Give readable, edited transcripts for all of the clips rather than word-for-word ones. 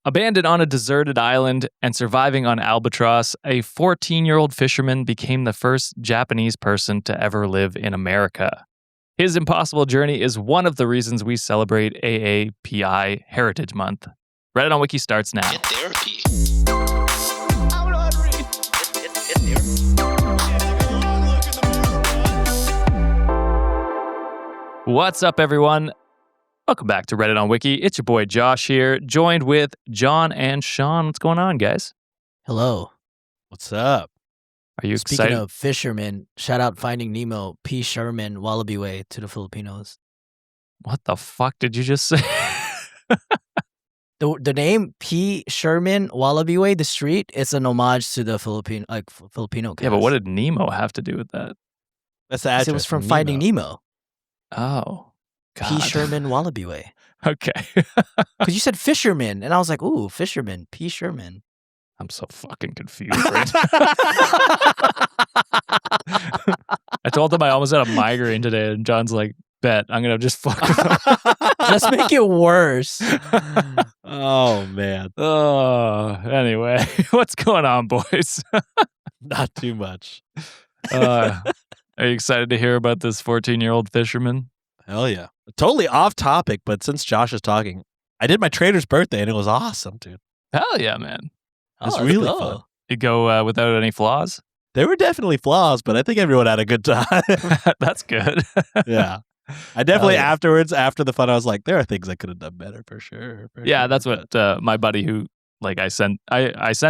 Abandoned on a deserted island and surviving on albatross, a 14-year-old fisherman became the first Japanese person to ever live in America. His impossible journey is one of the reasons we celebrate AAPI Heritage Month. Reddit on Wiki starts now. Get therapy. What's up, everyone? Welcome back to Reddit on Wiki. It's your boy Josh here, joined with John and Sean. What's going on, guys? Hello. What's up? Are you Speaking excited? of fishermen, shout out Finding Nemo, P. Sherman, Wallaby Way to the Filipinos. What the fuck did you just say? The name P. Sherman, Wallaby Way, the street, it's an homage to the Filipino cast. Yeah, but what did Nemo have to do with that? That's the 'Cause address. it was from Finding Nemo. Oh, God. P. Sherman, Wallaby Way. Okay. Because you said fisherman, and I was like, ooh, fisherman, P. Sherman. I'm so fucking confused right now. I told him I almost had a migraine today, and John's like, bet, I'm going to just fuck with him. Just make it worse. Oh, man. Oh, anyway, what's going on, boys? Not too much. Are you excited to hear about this 14-year-old fisherman? Hell yeah. Totally off topic, but since Josh is talking, I did my trader's birthday and it was awesome, dude. Hell yeah, man. It's let's really go. fun. You go without any flaws? There were definitely flaws, but I think everyone had a good time. That's good. Yeah. I definitely yeah. afterwards, after the fun, I was like, there are things I could have done better for sure. Yeah, that's what my buddy who, like, I sent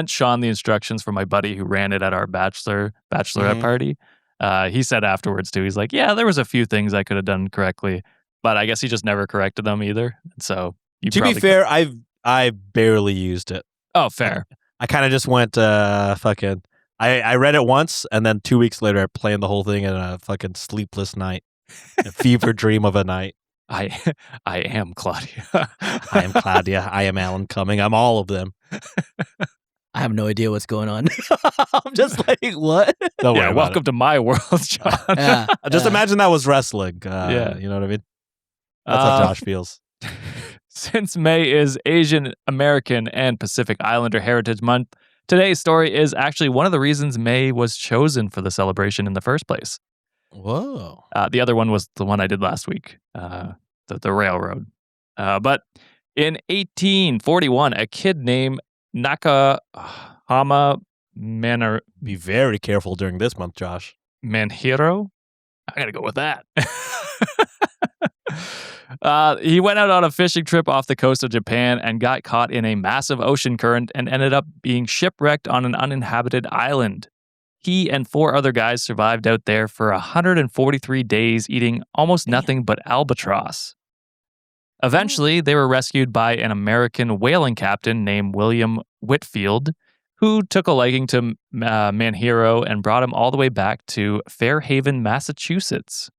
Sean the instructions for my buddy who ran it at our bachelorette party. He said afterwards too, he's like, yeah, there was a few things I could have done correctly, but I guess he just never corrected them either. So to be fair, I barely used it. Oh, fair. I kind of just went fucking. I read it once, and then 2 weeks later, I planned the whole thing in a fucking sleepless night, a fever dream of a night. I am Claudia. I am Claudia. I am Alan Cumming. I'm all of them. I have no idea what's going on. I'm just like, what? Don't worry Yeah, about welcome to my world, John. Yeah, Just yeah. imagine that was wrestling. Yeah. You know what I mean? That's how Josh feels. Since May is Asian American and Pacific Islander Heritage Month, today's story is actually one of the reasons May was chosen for the celebration in the first place. Whoa. The other one was the one I did last week, the railroad. But in 1841, a kid named Nakahama Be very careful during this month, Josh. Manjiro? I gotta go with that. He went out on a fishing trip off the coast of Japan and got caught in a massive ocean current and ended up being shipwrecked on an uninhabited island. He and 4 other guys survived out there for 143 days, eating almost nothing but albatross. Eventually, they were rescued by an American whaling captain named William Whitfield, who took a liking to Manjiro and brought him all the way back to Fairhaven, Massachusetts.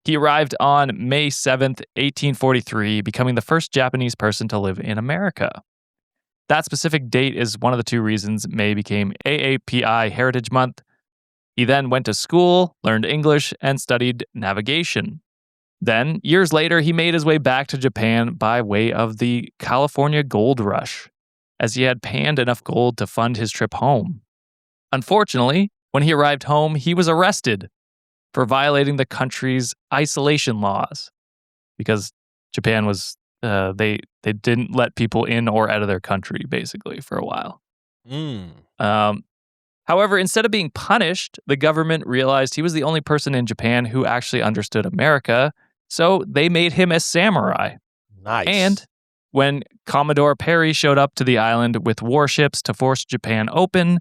He arrived on May 7th, 1843, becoming the first Japanese person to live in America. That specific date is one of the 2 reasons May became AAPI Heritage Month. He then went to school, learned English, and studied navigation. Then, years later, he made his way back to Japan by way of the California Gold Rush, as he had panned enough gold to fund his trip home. Unfortunately, when he arrived home, he was arrested for violating the country's isolation laws, because Japan was, they didn't let people in or out of their country, basically, for a while. However, instead of being punished, the government realized he was the only person in Japan who actually understood America, so they made him a samurai. Nice. And when Commodore Perry showed up to the island with warships to force Japan open,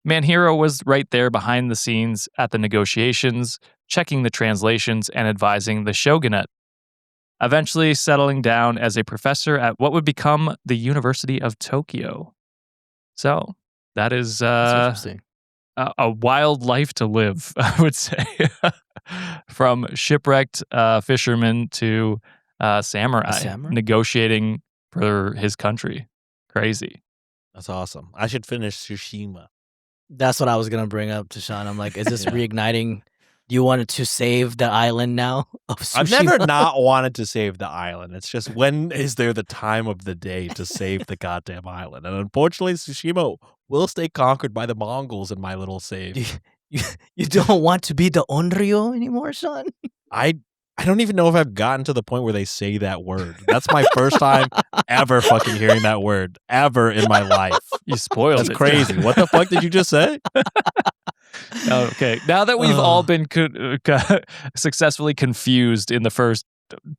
Manjiro was right there behind the scenes at the negotiations, checking the translations and advising the shogunate, eventually settling down as a professor at what would become the University of Tokyo. So that is That's interesting. a wild life to live, I would say. From shipwrecked fisherman to samurai negotiating for his country. Crazy. That's awesome. I should finish Tsushima. That's what I was going to bring up to Sean. I'm like, is this reigniting You wanted to save the island now of Tsushima? I've never not wanted to save the island. It's just, when is there the time of the day to save the goddamn island? And unfortunately, Tsushima will stay conquered by the Mongols in my little save. You don't want to be the Onryo anymore, son? I don't even know if I've gotten to the point where they say that word. That's my first time ever fucking hearing that word ever in my life. You spoiled That's it. crazy. What the fuck did you just say? Okay. Now that we've all been successfully confused in the first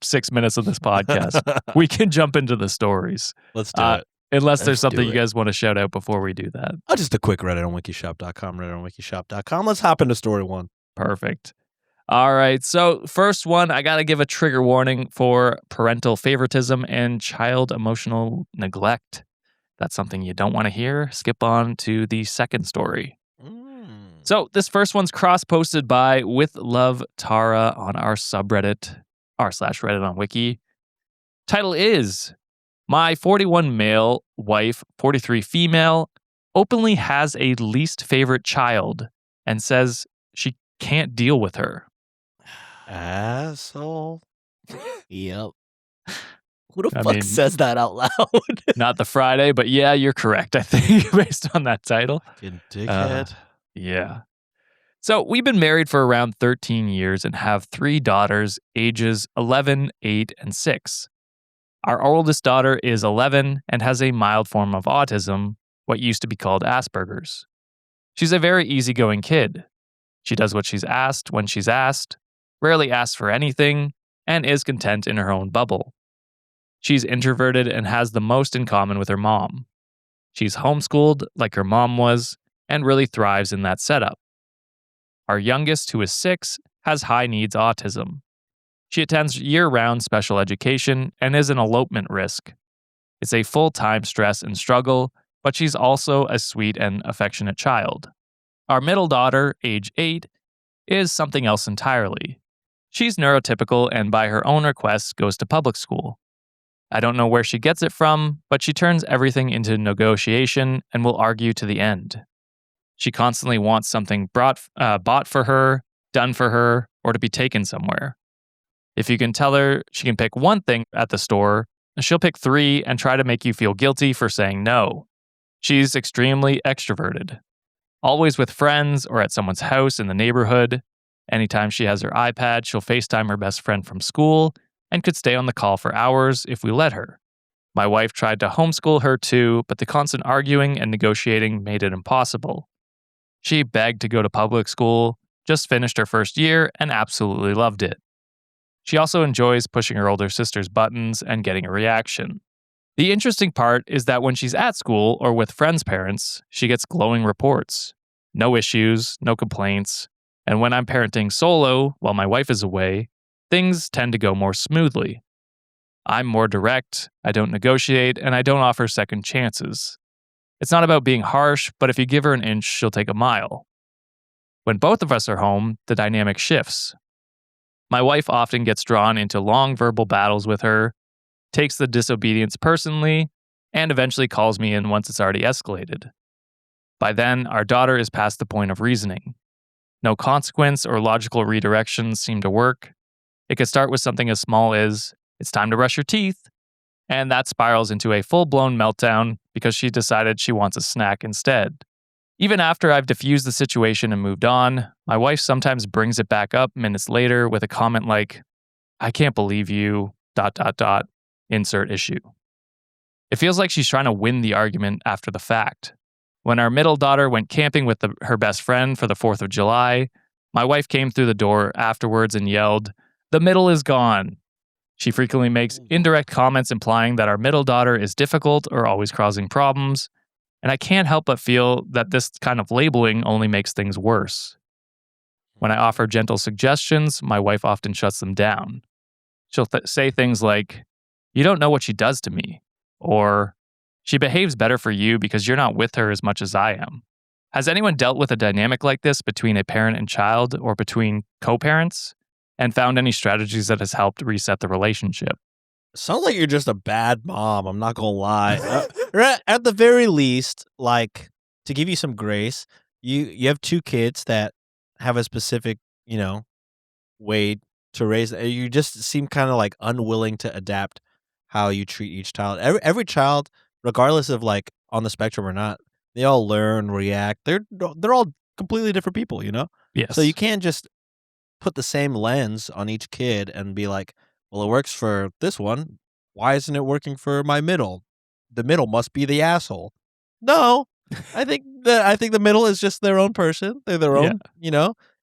6 minutes of this podcast, we can jump into the stories. Let's do it. Unless there's Let's something do you it. guys want to shout out before we do that. Oh, just a quick Reddit on wikishop.com. Let's hop into story one. Perfect. All right. So, first one, I got to give a trigger warning for parental favoritism and child emotional neglect. That's something you don't want to hear. Skip on to the second story. So, this first one's cross-posted by With Love Tara on our subreddit, r/Reddit on Wiki. Title is, My 41 male wife, 43 female, openly has a least favorite child and says she can't deal with her. Asshole. Yep. Who the I fuck mean- says that out loud? Not the Friday, but yeah, you're correct, I think, based on that title. Fucking dickhead. Yeah. So we've been married for around 13 years and have 3 daughters, ages 11, 8, and 6. Our oldest daughter is 11 and has a mild form of autism, what used to be called Asperger's. She's a very easygoing kid. She does what she's asked when she's asked, rarely asks for anything, and is content in her own bubble. She's introverted and has the most in common with her mom. She's homeschooled like her mom was and really thrives in that setup. Our youngest, who is 6, has high needs autism. She attends year-round special education and is an elopement risk. It's a full-time stress and struggle, but she's also a sweet and affectionate child. Our middle daughter, age 8, is something else entirely. She's neurotypical and by her own request goes to public school. I don't know where she gets it from, but she turns everything into negotiation and will argue to the end. She constantly wants something bought for her, done for her, or to be taken somewhere. If you can tell her she can pick one thing at the store, she'll pick 3 and try to make you feel guilty for saying no. She's extremely extroverted. Always with friends or at someone's house in the neighborhood. Anytime she has her iPad, she'll FaceTime her best friend from school and could stay on the call for hours if we let her. My wife tried to homeschool her too, but the constant arguing and negotiating made it impossible. She begged to go to public school, just finished her first year, and absolutely loved it. She also enjoys pushing her older sister's buttons and getting a reaction. The interesting part is that when she's at school or with friends' parents, she gets glowing reports. No issues, no complaints, and when I'm parenting solo while my wife is away, things tend to go more smoothly. I'm more direct, I don't negotiate, and I don't offer second chances. It's not about being harsh, but if you give her an inch, she'll take a mile. When both of us are home, the dynamic shifts. My wife often gets drawn into long verbal battles with her, takes the disobedience personally, and eventually calls me in once it's already escalated. By then, our daughter is past the point of reasoning. No consequence or logical redirections seem to work. It could start with something as small as, it's time to brush your teeth, and that spirals into a full-blown meltdown because she decided she wants a snack instead. Even after I've diffused the situation and moved on, my wife sometimes brings it back up minutes later with a comment like, I can't believe you, ... insert issue. It feels like she's trying to win the argument after the fact. When our middle daughter went camping with her best friend for the 4th of July, my wife came through the door afterwards and yelled, "The middle is gone." She frequently makes indirect comments implying that our middle daughter is difficult or always causing problems, and I can't help but feel that this kind of labeling only makes things worse. When I offer gentle suggestions, my wife often shuts them down. She'll say things like, "You don't know what she does to me," or "She behaves better for you because you're not with her as much as I am." Has anyone dealt with a dynamic like this between a parent and child or between co-parents and found any strategies that has helped reset the relationship? Sounds like you're just a bad mom. I'm not gonna lie. At the very least, like, to give you some grace, you have 2 kids that have a specific, way to raise. You just seem kind of like unwilling to adapt how you treat each child. Every child, regardless of like on the spectrum or not, they all learn, react. They're all completely different people, Yes. So you can't just put the same lens on each kid and be like, well, it works for this one. Why isn't it working for my middle? The middle must be the asshole. No, I think the middle is just their own person. They're their own,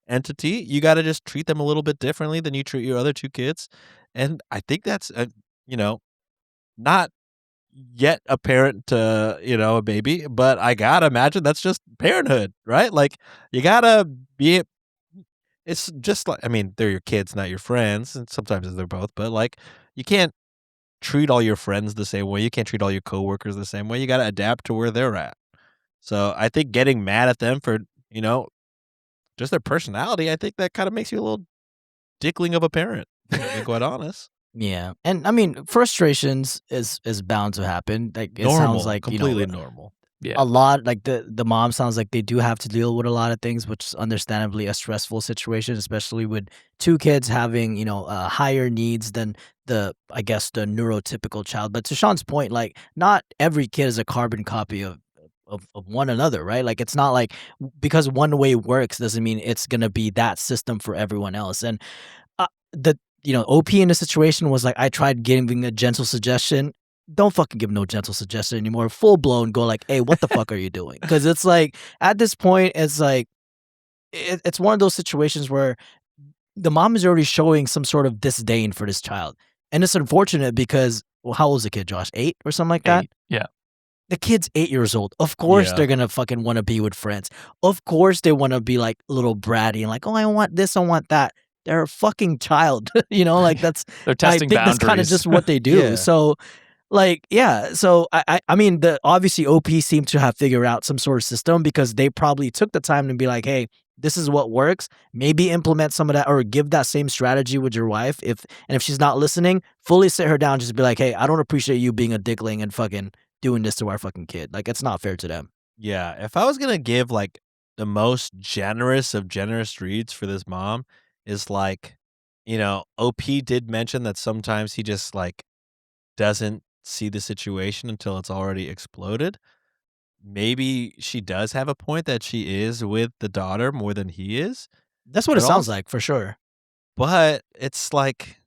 entity. You got to just treat them a little bit differently than you treat your other two kids. And I think that's, not yet apparent to, a baby, but I gotta imagine that's just parenthood, right? Like you gotta be, it's just like, I mean, they're your kids, not your friends. And sometimes they're both, but like you can't treat all your friends the same way. You can't treat all your coworkers the same way. You got to adapt to where they're at. So I think getting mad at them for, just their personality, I think that kind of makes you a little dickling of a parent, to be quite honest. Yeah, and I mean, frustrations is bound to happen. Like it Normal, sounds like completely normal. Yeah. a lot. Like the mom sounds like they do have to deal with a lot of things, which is understandably a stressful situation, especially with two kids having higher needs than the neurotypical child. But to Sean's point, like not every kid is a carbon copy of one another, right? Like it's not like because one way works doesn't mean it's gonna be that system for everyone else. And the OP in the situation was like, I tried giving a gentle suggestion. Don't fucking give no gentle suggestion anymore. Full blown go like, hey, what the fuck are you doing? Because it's like at this point, it's like it's one of those situations where the mom is already showing some sort of disdain for this child, and it's unfortunate because how old is the kid, Josh? 8 or something like that. 8, yeah. The kid's 8 years old. Of course, they're gonna fucking want to be with friends. Of course, they want to be like a little bratty and like, oh, I want this, I want that. They're a fucking child, like that's. They're testing I think boundaries. that's kind of just what they do. Yeah. So, like, yeah. So I mean, the obviously OP seemed to have figured out some sort of system because they probably took the time to be like, hey, this is what works. Maybe implement some of that or give that same strategy with your wife. If she's not listening, fully sit her down, just be like, hey, I don't appreciate you being a dickling and fucking doing this to our fucking kid. Like, it's not fair to them. Yeah, if I was gonna give like the most generous of generous reads for this mom is like, OP did mention that sometimes he just like doesn't see the situation until it's already exploded. Maybe she does have a point that she is with the daughter more than he is, That's what but it sounds also, like for sure. but it's like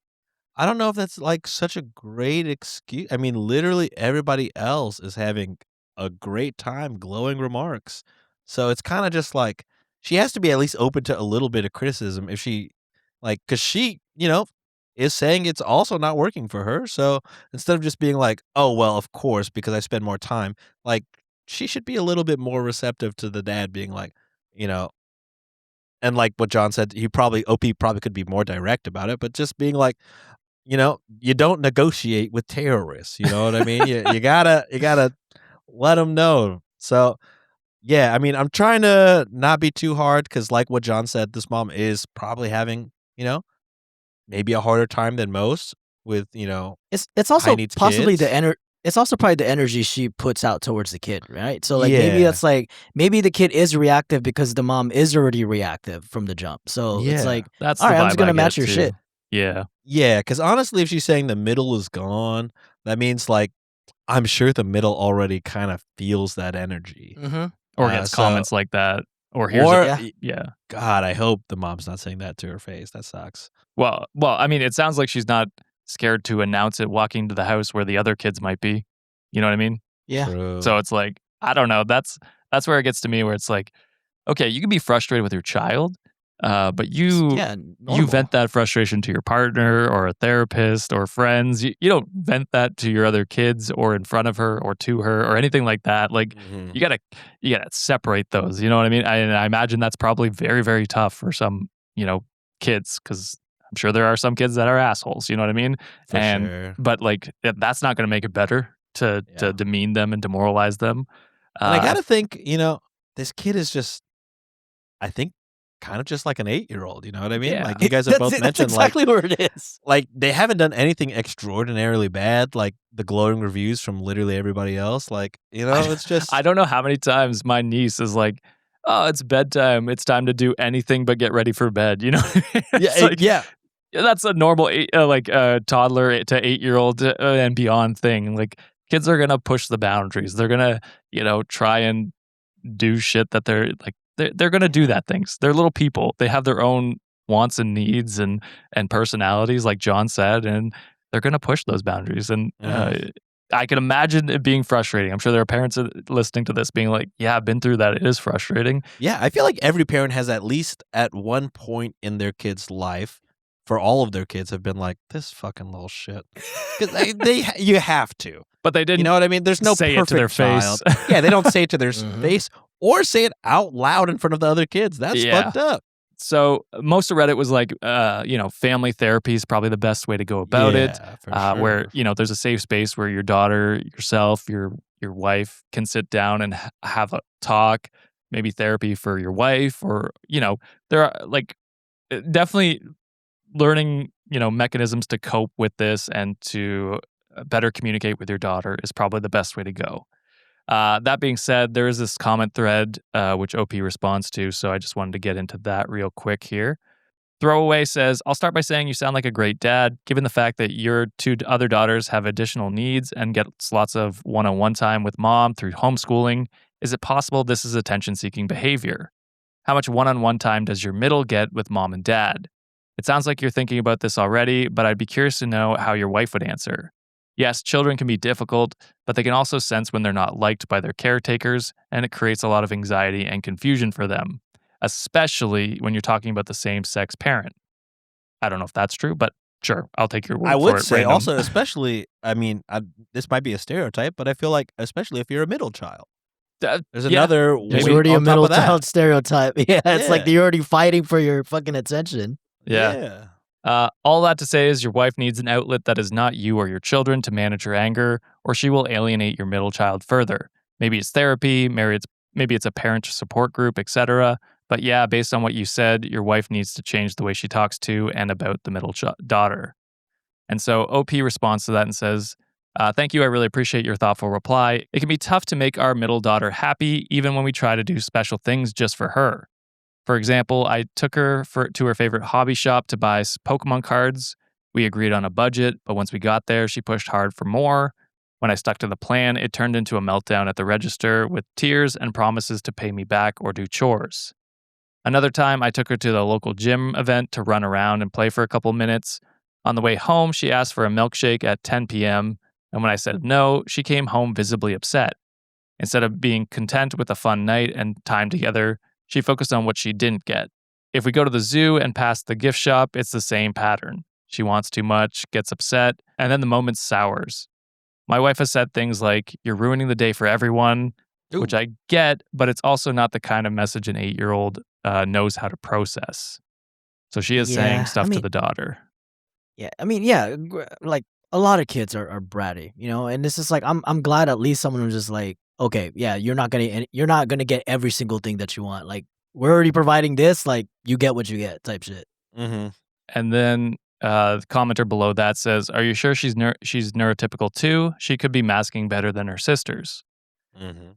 I don't know if that's like such a great excuse. I mean, literally everybody else is having a great time, glowing remarks. So it's kind of just like she has to be at least open to a little bit of criticism if she like cuz she, is saying it's also not working for her. So instead of just being like, "Oh, well, of course because I spend more time." Like she should be a little bit more receptive to the dad being like, you know, and like what John said, OP probably could be more direct about it, but just being like, you don't negotiate with terrorists. You know what I mean? You gotta let them know. So yeah, I mean, I'm trying to not be too hard because, like what John said, this mom is probably having, maybe a harder time than most with, It's also high needs possibly kids. it's also probably the energy she puts out towards the kid, right? So like maybe Yeah. that's like maybe the kid is reactive because the mom is already reactive from the jump. So it's Yeah. like, That's all the right, I'm vibe just gonna I match get your too. shit. Yeah. Yeah, because honestly, if she's saying the middle is gone, that means like I'm sure the middle already kind of feels that energy. Mm-hmm. Or gets So- comments like that. Or here's Or yeah. God, I hope the mom's not saying that to her face. That sucks. Well, I mean, it sounds like she's not scared to announce it walking to the house where the other kids might be. You know what I mean? Yeah. True. So it's like, I don't know. That's where it gets to me where it's like, okay, you can be frustrated with your child, but you normal. vent that frustration to your partner or a therapist or friends. You don't vent that to your other kids or in front of her or to her or anything like that. Like Mhm. you gotta separate those. You know what I mean? I imagine that's probably very, very tough for some, kids because I'm sure there are some kids that are assholes. You know what I mean? For sure. But like that's not going to make it better to Yeah. demean them and demoralize them. And I gotta think, this kid is just, I think, kind of just like an 8-year-old. You know what I mean? Yeah. Like you guys have both That's mentioned, exactly where it is. like they haven't done anything extraordinarily bad, like the glowing reviews from literally everybody else. Like, it's just I don't know how many times my niece is like, oh, it's bedtime. It's time to do anything but get ready for bed. You know, it's like, Yeah. that's a normal toddler to 8-year-old and beyond thing. Like kids are gonna push the boundaries. They're gonna try and do shit that they're gonna do that things. They're little people. They have their own wants and needs and personalities, like John said, and they're gonna push those boundaries. And I can imagine it being frustrating. I'm sure there are parents listening to this being like, yeah, I've been through that. It is frustrating. Yeah, I feel like every parent has at least at one point in their kid's life, for all of their kids, have been like, this fucking little shit. Because you have to. But they didn't. You know what I mean? There's no say perfect it to their child. face. Yeah, they don't say it to their face or say it out loud in front of the other kids. That's fucked up. So most of Reddit was like, family therapy is probably the best way to go about it. For sure. Where there's a safe space where your daughter, yourself, your wife can sit down and have a talk. Maybe therapy for your wife, or there are like definitely learning mechanisms to cope with this and to better communicate with your daughter is probably the best way to go. That being said, there is this comment thread which OP responds to, so I just wanted to get into that real quick here. Throwaway says, I'll start by saying you sound like a great dad, given the fact that your 2 other daughters have additional needs and gets lots of one-on-one time with mom through homeschooling. Is it possible this is attention-seeking behavior? How much one-on-one time does your middle get with mom and dad? It sounds like you're thinking about this already, but I'd be curious to know how your wife would answer. Yes, children can be difficult, but they can also sense when they're not liked by their caretakers, and it creates a lot of anxiety and confusion for them, especially when you're talking about the same-sex parent. I don't know if that's true, but sure, I'll take your word for it. I would say random. also, especially, this might be a stereotype, but I feel like, especially if you're a middle child. There's another There's weight already a on top middle of that. child stereotype. Yeah, it's like you're already fighting for your fucking attention. Yeah. All that to say is your wife needs an outlet that is not you or your children to manage her anger, or she will alienate your middle child further. Maybe it's therapy, maybe it's a parent support group, etc. But yeah, based on what you said, your wife needs to change the way she talks to and about the middle daughter. And so OP responds to that and says, thank you, I really appreciate your thoughtful reply. It can be tough to make our middle daughter happy, even when we try to do special things just for her. For example, I took her to her favorite hobby shop to buy Pokemon cards. We agreed on a budget, but once we got there, she pushed hard for more. When I stuck to the plan, it turned into a meltdown at the register with tears and promises to pay me back or do chores. Another time, I took her to the local gym event to run around and play for a couple minutes. On the way home, she asked for a milkshake at 10 p.m., and when I said no, she came home visibly upset. Instead of being content with a fun night and time together, she focused on what she didn't get. If we go to the zoo and pass the gift shop, it's the same pattern. She wants too much, gets upset, and then the moment sours. My wife has said things like, you're ruining the day for everyone, which I get, but it's also not the kind of message an 8-year-old knows how to process. So she is saying stuff to the daughter. Yeah, like a lot of kids are bratty, and this is like, I'm glad at least someone was just like, okay, yeah, you're not gonna get every single thing that you want. Like, we're already providing this, like, you get what you get type shit. Mm-hmm. And then the commenter below that says, are you sure she's neurotypical too? She could be masking better than her sisters. Mm-hmm.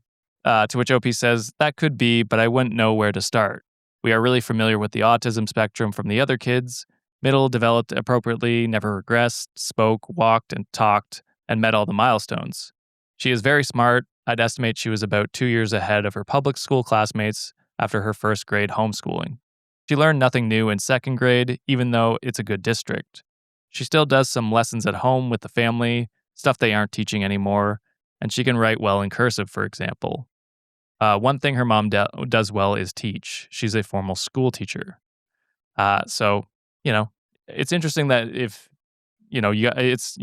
To which OP says, that could be, but I wouldn't know where to start. We are really familiar with the autism spectrum from the other kids. Middle developed appropriately, never regressed, spoke, walked, and talked, and met all the milestones. She is very smart. I'd estimate she was about 2 years ahead of her public school classmates after her first grade homeschooling. She learned nothing new in second grade, even though it's a good district. She still does some lessons at home with the family, stuff they aren't teaching anymore, and she can write well in cursive, for example. One thing her mom does well is teach. She's a formal school teacher. So, it's interesting that if, you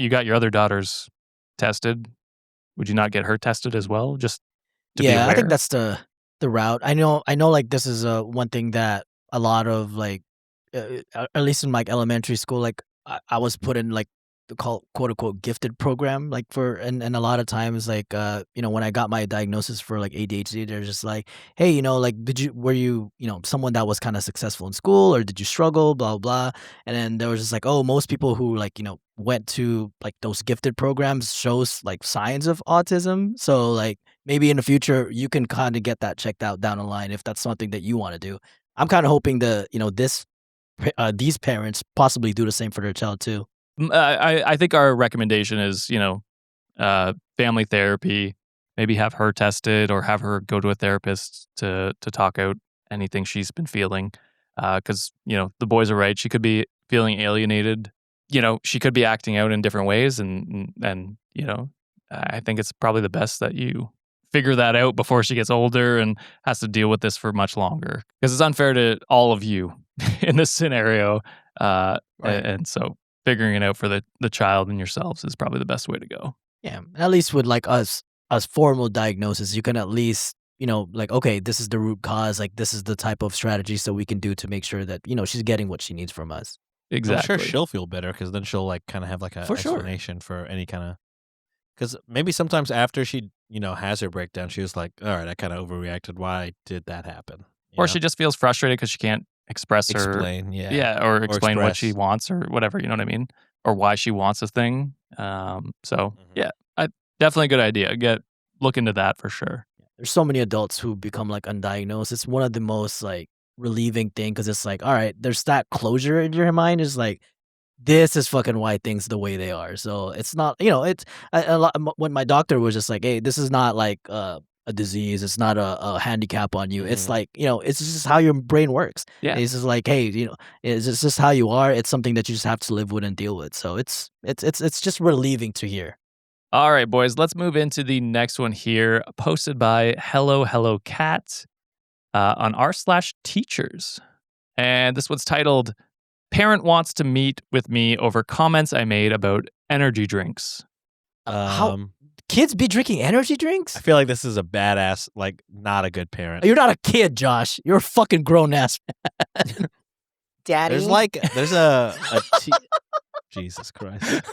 got your other daughters tested, would you not get her tested as well? Just to be aware? I think that's the route. I know. Like, this is one thing that a lot of, like, at least in like elementary school, like I was put in like the quote unquote gifted program, like and a lot of times, like when I got my diagnosis for like ADHD, they're just like, hey, like, were you someone that was kind of successful in school, or did you struggle, blah blah. And then there was just like, oh, most people who like went to like those gifted programs shows like signs of autism, so like maybe in the future you can kind of get that checked out down the line if that's something that you want to do. I'm kind of hoping these parents possibly do the same for their child too. I think our recommendation is, family therapy. Maybe have her tested or have her go to a therapist to talk out anything she's been feeling. Because, the boys are right. She could be feeling alienated. She could be acting out in different ways. And I think it's probably the best that you figure that out before she gets older and has to deal with this for much longer. Because it's unfair to all of you in this scenario. Right. And so figuring it out for the child and yourselves is probably the best way to go. Yeah, at least with like us formal diagnosis, you can at least, okay, this is the root cause. Like this is the type of strategy so we can do to make sure that, she's getting what she needs from us. Exactly. I'm sure she'll feel better because then she'll like kind of have like a explanation for any kind of. Because maybe sometimes after she, has her breakdown, she was like, all right, I kind of overreacted. Why did that happen? Or she just feels frustrated because she can't explain, or explain what she wants or whatever, you know what I mean? Or why she wants a thing. Yeah, definitely a good idea. Look into that for sure. There's so many adults who become like undiagnosed. It's one of the most like relieving thing because it's like, all right, there's that closure in your mind. Is like, this is fucking why things the way they are. So it's not, it's a lot. When my doctor was just like, hey, this is not like a disease. It's not a handicap on you. It's like, it's just how your brain works. Yeah. It's just like, hey, it's just how you are. It's something that you just have to live with and deal with. So it's just relieving to hear. All right, boys, let's move into the next one here, posted by Hello Cat on r/teachers. And this one's titled, Parent Wants to Meet with Me Over Comments I Made About Energy Drinks. How kids be drinking energy drinks? I feel like this is a badass, like not a good parent. You're not a kid, Josh. You're a fucking grown-ass man. Daddy. There's a Jesus Christ.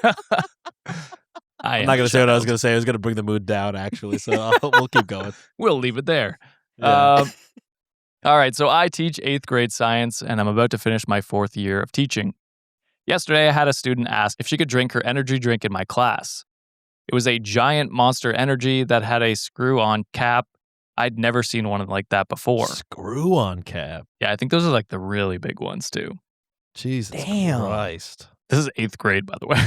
I'm not going to say what I was going to say. I was going to bring the mood down, actually. So we'll keep going. We'll leave it there. Yeah. All right. So I teach 8th grade science, and I'm about to finish my 4th year of teaching. Yesterday, I had a student ask if she could drink her energy drink in my class. It was a giant Monster Energy that had a screw-on cap. I'd never seen one like that before. Screw-on cap? Yeah, I think those are like the really big ones, too. Jesus Christ. This is 8th grade, by the way.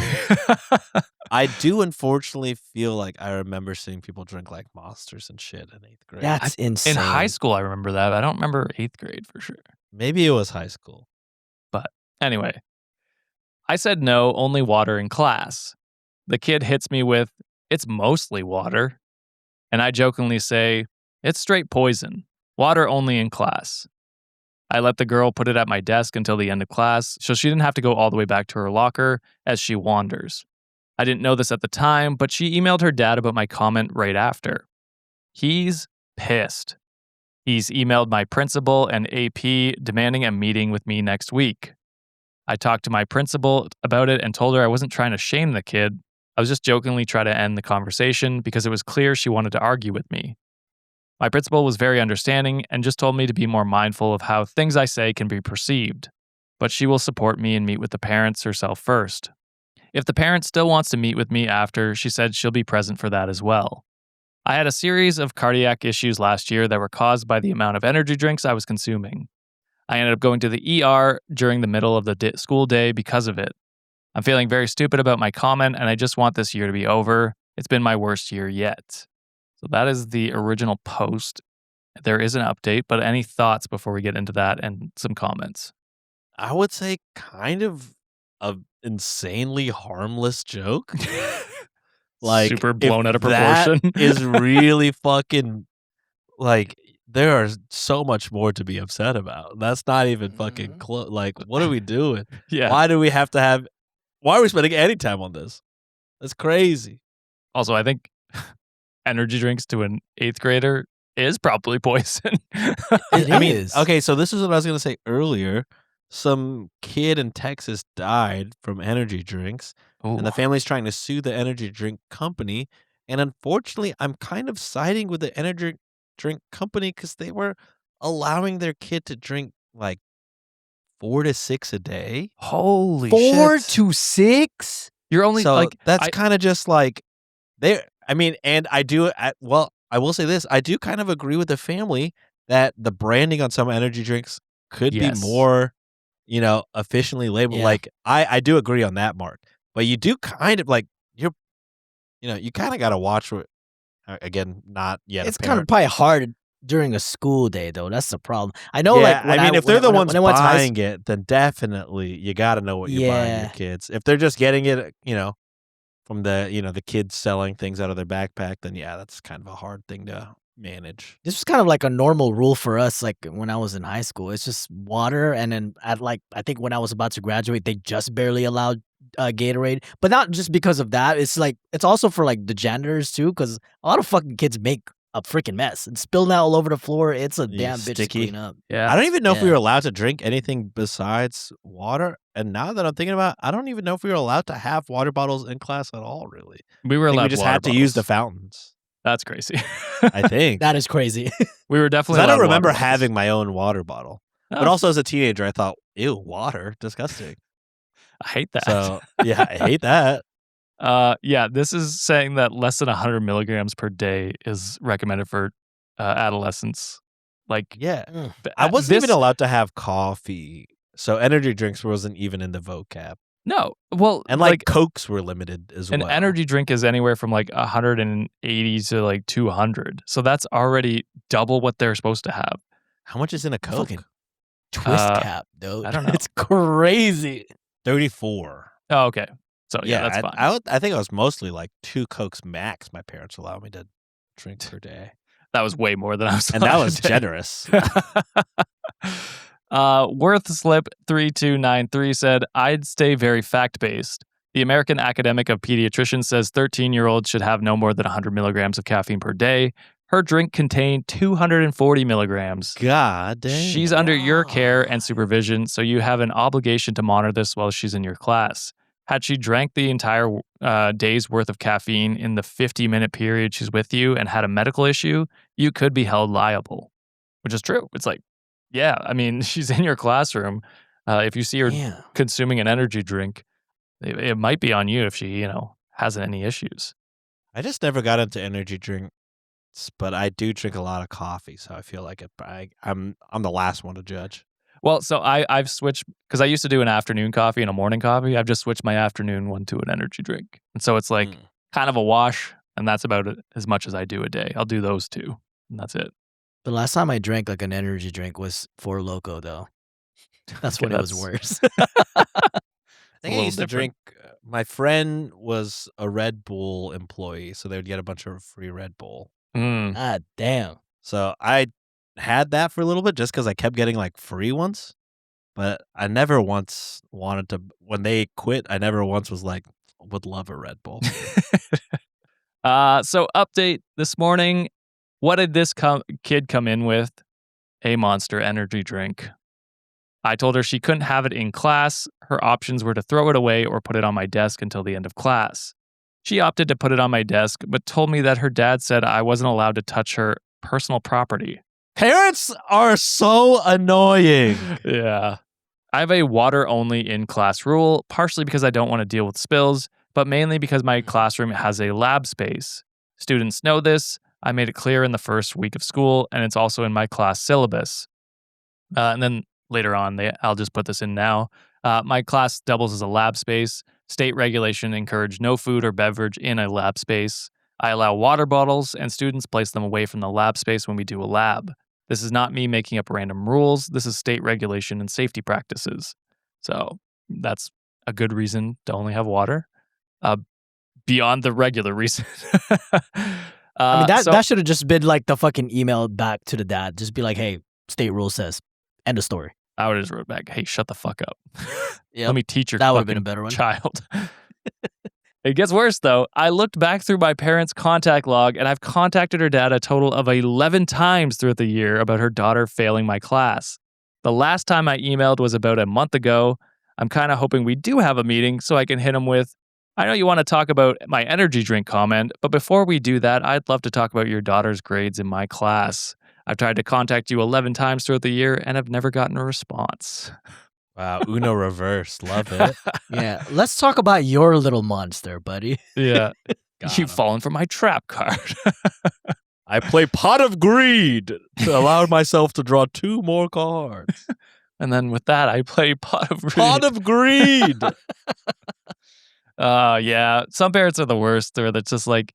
I do unfortunately feel like I remember seeing people drink like Monsters and shit in 8th grade. That's insane. In high school, I remember that. I don't remember 8th grade for sure. Maybe it was high school. But anyway, I said no, only water in class. The kid hits me with, it's mostly water. And I jokingly say, it's straight poison. Water only in class. I let the girl put it at my desk until the end of class, so she didn't have to go all the way back to her locker as she wanders. I didn't know this at the time, but she emailed her dad about my comment right after. He's pissed. He's emailed my principal and AP demanding a meeting with me next week. I talked to my principal about it and told her I wasn't trying to shame the kid. I was just jokingly trying to end the conversation because it was clear she wanted to argue with me. My principal was very understanding and just told me to be more mindful of how things I say can be perceived, but she will support me and meet with the parents herself first. If the parent still wants to meet with me after, she said she'll be present for that as well. I had a series of cardiac issues last year that were caused by the amount of energy drinks I was consuming. I ended up going to the ER during the middle of the school day because of it. I'm feeling very stupid about my comment, and I just want this year to be over. It's been my worst year yet. So that is the original post. There is an update, but any thoughts before we get into that and some comments? I would say kind of an insanely harmless joke. Like super blown out of proportion. That is really fucking like there are so much more to be upset about. That's not even fucking close. Like, what are we doing? Yeah. Why are we spending any time on this? That's crazy. Also, I think energy drinks to an 8th grader is probably poison. It is. Okay, so this is what I was going to say earlier. Some kid in Texas died from energy drinks, and the family's trying to sue the energy drink company. And unfortunately, I'm kind of siding with the energy drink company because they were allowing their kid to drink like 4 to 6 a day. Holy 4 shit. to 6? You're only So like that's kind of just like they. I mean, and I do. Well, I will say this. I do kind of agree with the family that the branding on some energy drinks could be Yes. more, efficiently labeled. Yeah. Like, I do agree on that, Mark. But you do kind of, like, you kind of got to watch what, again, not yet It's a kind of parent. probably hard during a school day, though. That's the problem. I know, Yeah, like, when I mean, if when they're the when ones when I went to high buying it, then definitely you got to know what you're buying your Yeah. kids. If they're just getting it, from the kids selling things out of their backpack, then yeah, that's kind of a hard thing to manage. This was kind of like a normal rule for us, like, when I was in high school. It's just water, and then I think when I was about to graduate, they just barely allowed Gatorade. But not just because of that. It's like it's also for like the janitors too, because a lot of fucking kids make a freaking mess and spilling out all over the floor. It's a Yeah, damn bitch to sticky. clean up. Yeah. I don't even know if we Yeah. were allowed to drink anything besides water. And now that I'm thinking about it, I don't even know if we were allowed to have water bottles in class at all, really. We were I think allowed we just water had to use the bottles. fountains, That's crazy. I think. That is crazy. We were 'Cause definitely I don't allowed remember water bottles. having my own water bottle. But Oh, also as a teenager, I thought, ew, water, disgusting. I hate that. So, yeah, I hate that. Yeah, this is saying that less than 100 milligrams per day is recommended for adolescents. Like, Yeah. Mm. I wasn't even this- allowed to have coffee. So energy drinks wasn't even in the vocab. No, well, And like Cokes were limited as an well. energy drink is anywhere from like 180 to like 200. So that's already double what they're supposed to have. How much is in a Coke? Fucking twist Uh, cap, dude. I don't know. It's crazy. 34. Oh, okay. So yeah, that's fine. I think it was mostly like 2 Cokes max my parents allowed me to drink per day. That was way more than I was And that allowed was to take. generous. Worth Slip 3293 said, I'd stay very fact-based. The American Academic of Pediatricians says 13-year-olds should have no more than 100 milligrams of caffeine per day. Her drink contained 240 milligrams. God damn. She's under your care and supervision, so you have an obligation to monitor this while she's in your class. Had she drank the entire day's worth of caffeine in the 50-minute period she's with you and had a medical issue, you could be held liable, which is true. It's like, yeah, I mean, she's in your classroom. If you see her Yeah. consuming an energy drink, it might be on you if she, hasn't any issues. I just never got into energy drinks, but I do drink a lot of coffee, so I feel like I'm the last one to judge. Well, so I've switched because I used to do an afternoon coffee and a morning coffee. I've just switched my afternoon one to an energy drink. And so it's like kind of a wash, and that's about it, as much as I do a day. I'll do those two, and that's it. The last time I drank like an energy drink was Four Loko, though. That's Okay, when it was that's- worse. I think I little used to different. drink. My friend was a Red Bull employee, so they would get a bunch of free Red Bull. Mm. God damn. So I had that for a little bit just because I kept getting like free ones. But I never once wanted to. When they quit, I never once was like, would love a Red Bull. So update this morning. What did this kid come in with? A Monster energy drink. I told her she couldn't have it in class. Her options were to throw it away or put it on my desk until the end of class. She opted to put it on my desk, but told me that her dad said I wasn't allowed to touch her personal property. Parents are so annoying. Yeah. I have a water only in class rule, partially because I don't want to deal with spills, but mainly because my classroom has a lab space. Students know this. I made it clear in the first week of school, and it's also in my class syllabus. And then later on, I'll just put this in now. My class doubles as a lab space. State regulation encourage no food or beverage in a lab space. I allow water bottles, and students place them away from the lab space when we do a lab. This is not me making up random rules. This is state regulation and safety practices. So that's a good reason to only have water, beyond the regular reason. I mean, that should have just been like the fucking email back to the dad. Just be like, hey, state rule says. End of story. I would have just wrote back, hey, shut the fuck up. Yep. Let me teach your That would have been a fucking better one. child. It gets worse, though. I looked back through my parents' contact log, and I've contacted her dad a total of 11 times throughout the year about her daughter failing my class. The last time I emailed was about a month ago. I'm kind of hoping we do have a meeting so I can hit him with, I know you want to talk about my energy drink comment, but before we do that, I'd love to talk about your daughter's grades in my class. I've tried to contact you 11 times throughout the year, and I've never gotten a response. Wow, Uno reverse. Love it. Yeah. Let's talk about your little monster, buddy. Yeah. Got You've him. fallen for my trap card. I play Pot of Greed to allow myself to draw 2 more cards. And then with that, I play Pot of Greed. Pot of Greed. Yeah. Some parents are the worst. They're just like,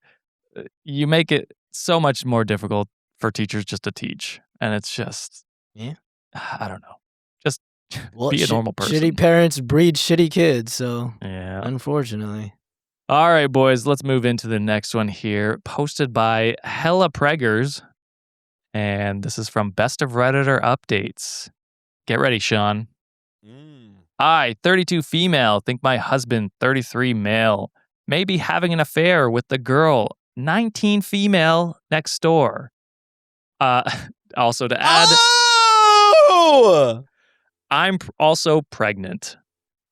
you make it so much more difficult for teachers just to teach. And it's just, Yeah. I don't know. Just Well, be a normal person. Shitty parents breed shitty kids, so Yeah. unfortunately. All right, boys, let's move into the next one here. Posted by Hella Preggers. And this is from Best of Redditor Updates. Get ready, Sean. I, 32 female, think my husband, 33 male, may be having an affair with the girl, 19 female, next door. Also to add, Oh! I'm also pregnant.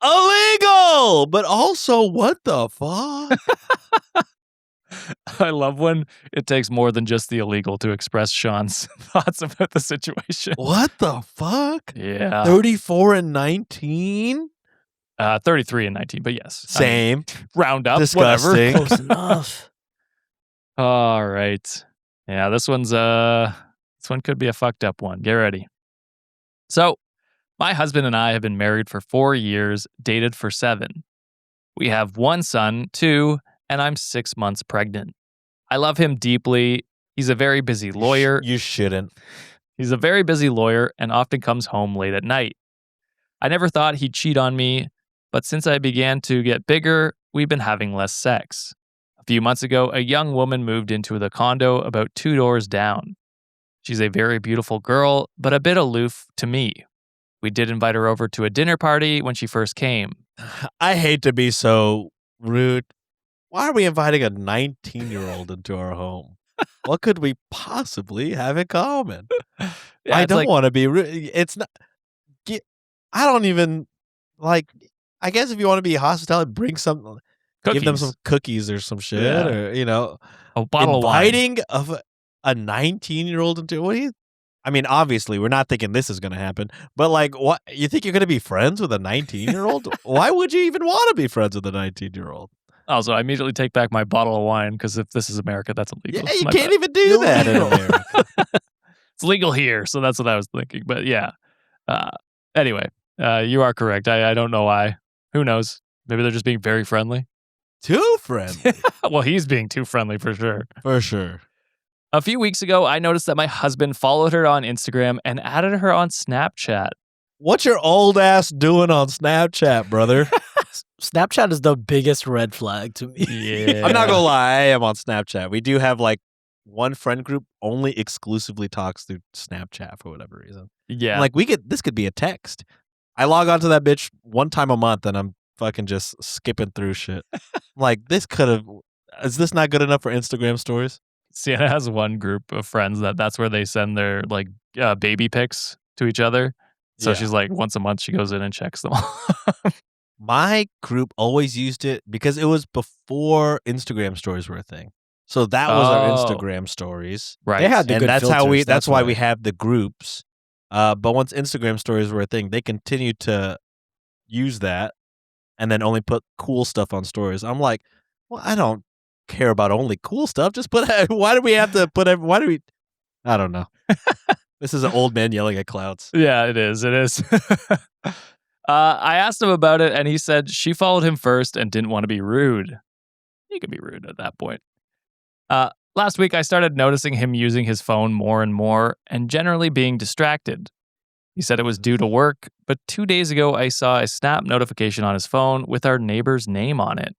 Illegal! But also, what the fuck? I love when it takes more than just the illegal to express Sean's thoughts about the situation. What the fuck? Yeah. 34 and 19? 33 and 19, but yes. Same. I mean, round up, Disgusting. whatever. Close enough. All right. Yeah, this one could be a fucked up one. Get ready. So, my husband and I have been married for 4 years, dated for 7. We have 1 son, 2, and I'm 6 months pregnant. I love him deeply. He's a very busy lawyer. You shouldn't. He's a very busy lawyer and often comes home late at night. I never thought he'd cheat on me, but since I began to get bigger, we've been having less sex. A few months ago, a young woman moved into the condo about 2 doors down. She's a very beautiful girl, but a bit aloof to me. We did invite her over to a dinner party when she first came. I hate to be so rude. Why are we inviting a 19-year-old into our home? What could we possibly have in common? Yeah, I it's don't like- want to be rude. It's not. I don't even like. I guess if you want to be hospitality, bring some. Give them Cookies. some cookies or some shit, Yeah. or A bottle of wine. inviting of a 19-year-old into what? I mean, obviously, we're not thinking this is going to happen, but like, what you think you're going to be friends with a 19-year-old? Why would you even want to be friends with a 19-year-old? Also, I immediately take back my bottle of wine because if this is America, that's illegal. Yeah, you My can't bad. even do that in America. It's legal here, so that's what I was thinking. But yeah. Anyway, you are correct. I don't know why. Who knows? Maybe they're just being very friendly. Too friendly, Well, he's being too friendly for sure. for sure. A few weeks ago, I noticed that my husband followed her on Instagram and added her on Snapchat. What's your old ass doing on Snapchat, brother? Snapchat is the biggest red flag to me. Yeah. I'm not gonna lie, I am on Snapchat. We do have like one friend group only exclusively talks through Snapchat for whatever reason. Yeah. I'm like this could be a text. I log onto that bitch one time a month and I'm fucking just skipping through shit. I'm like, is this not good enough for Instagram stories? Sienna has one group of friends that's where they send their like baby pics to each other. So Yeah. she's like, once a month, she goes in and checks them all. My group always used it because it was before Instagram stories were a thing. So that was our Oh. Instagram stories. Right. They had the And good that's how filters, that's why why. we have the groups. But once Instagram stories were a thing, they continued to use that and then only put cool stuff on stories. I'm like, well, I don't care about only cool stuff. Just put. Why do we have to put? Why do we? I don't know. This is an old man yelling at clouds. Yeah, it is. It is. I asked him about it, and he said she followed him first and didn't want to be rude. You can be rude at that point. Last week, I started noticing him using his phone more and more and generally being distracted. He said it was due to work, but 2 days ago, I saw a Snap notification on his phone with our neighbor's name on it.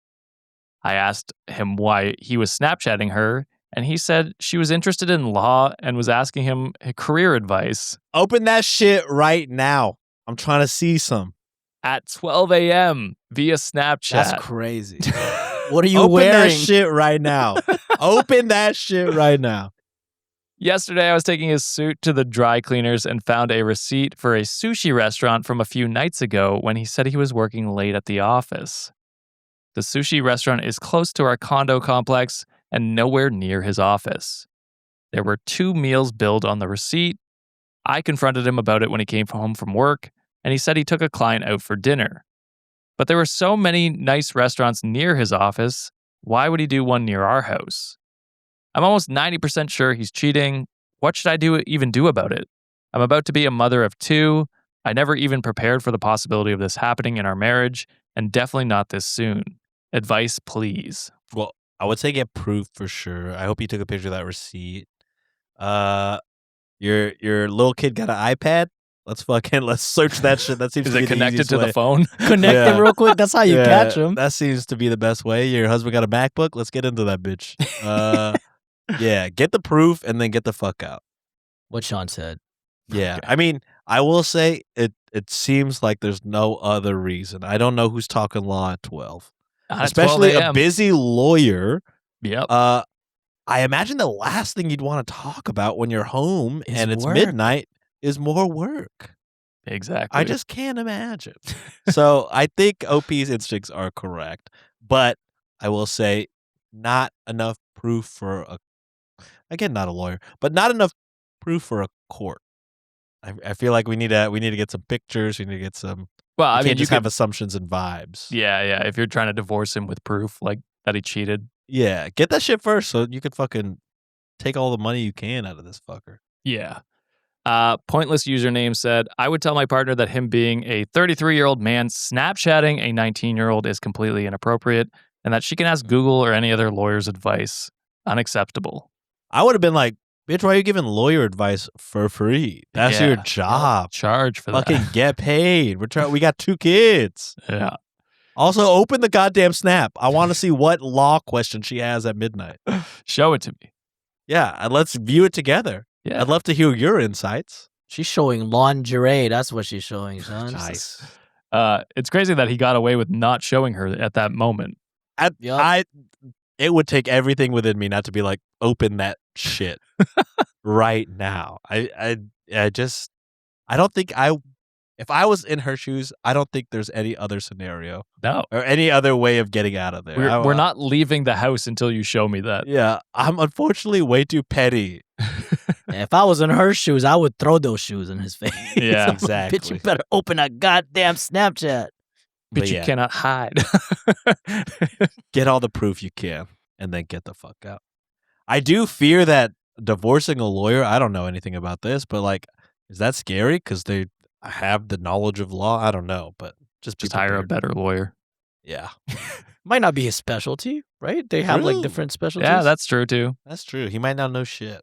I asked him why he was Snapchatting her, and he said she was interested in law and was asking him career advice. Open that shit right now. I'm trying to see some. At 12 a.m. via Snapchat. That's crazy. What are you Open wearing? that shit right now. Open that shit right now. Yesterday, I was taking his suit to the dry cleaners and found a receipt for a sushi restaurant from a few nights ago when he said he was working late at the office. The sushi restaurant is close to our condo complex and nowhere near his office. There were 2 meals billed on the receipt. I confronted him about it when he came home from work, and he said he took a client out for dinner. But there were so many nice restaurants near his office, why would he do one near our house? I'm almost 90% sure he's cheating. What should I even do about it? I'm about to be a mother of 2. I never even prepared for the possibility of this happening in our marriage, and definitely not this soon. Advice, please. Well, I would say get proof for sure. I hope you took a picture of that receipt. Your little kid got an iPad? Let's search that shit. That seems Is to be it connected the to way. the phone? Connect Yeah. them real quick. That's how you catch them. That seems to be the best way. Your husband got a MacBook? Let's get into that bitch. Yeah, get the proof and then get the fuck out. What Sean said. Yeah. Okay. I mean, I will say it seems like there's no other reason. I don't know who's talking law at 12. Not at 12 Especially a a.m.. busy lawyer. Yep. I imagine the last thing you'd want to talk about when you're home Is and it's work. midnight is more work. Exactly. I just can't imagine. So I think OP's instincts are correct, but I will say not enough proof for again, not a lawyer, but not enough proof for a court. I feel like we need to get some pictures. We need to get some. Well, I I mean, mean, you you just have could, assumptions and vibes. yeah. If you're trying to divorce him with proof, like that he cheated. Yeah, get that shit first so you could fucking take all the money you can out of this fucker. Yeah. Pointless username said, I would tell my partner that him being a 33-year-old man Snapchatting a 19-year-old is completely inappropriate and that she can ask Google or any other lawyer's advice. Unacceptable. I would have been like, bitch, why are you giving lawyer advice for free? That's your Yeah. job. Charge for Fucking that. get paid. We got 2 kids. Yeah. Also, open the goddamn Snap. I want to see what law question she has at midnight. Show it to me. Yeah, and let's view it together. Yeah. I'd love to hear your insights. She's showing lingerie. That's what she's showing, Sean. Nice. It's crazy that he got away with not showing her at that moment. It would take everything within me not to be like, open that shit right now. I don't think if I was in her shoes, I don't think there's any other scenario No. or any other way of getting out of there. We're not leaving the house until you show me that. Yeah, I'm unfortunately way too petty. If I was in her shoes, I would throw those shoes in his face. Yeah, I'm like, Bitch, exactly. you better open a goddamn Snapchat. But you yeah, cannot hide. get all the proof you can and then get the fuck out. I do fear that divorcing a lawyer, I don't know anything about this, but like, is that scary? Because they have the knowledge of law? I don't know, but just be Just hire a prepared. better lawyer. Yeah, Might not be his specialty, right? They have like True. different specialties. Yeah, that's true too. that's true. He might not know shit.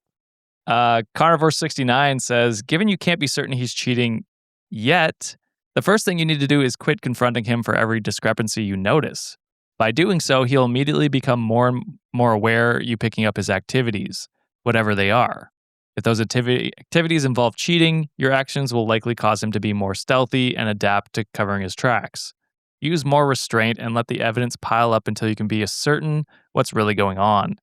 Carnivore69 says, given you can't be certain he's cheating yet, the first thing you need to do is quit confronting him for every discrepancy you notice. By doing so, he'll immediately become more and more aware you picking up his activities, whatever they are. If those activities involve cheating, your actions will likely cause him to be more stealthy and adapt to covering his tracks. Use more restraint and let the evidence pile up until you can be certain what's really going on.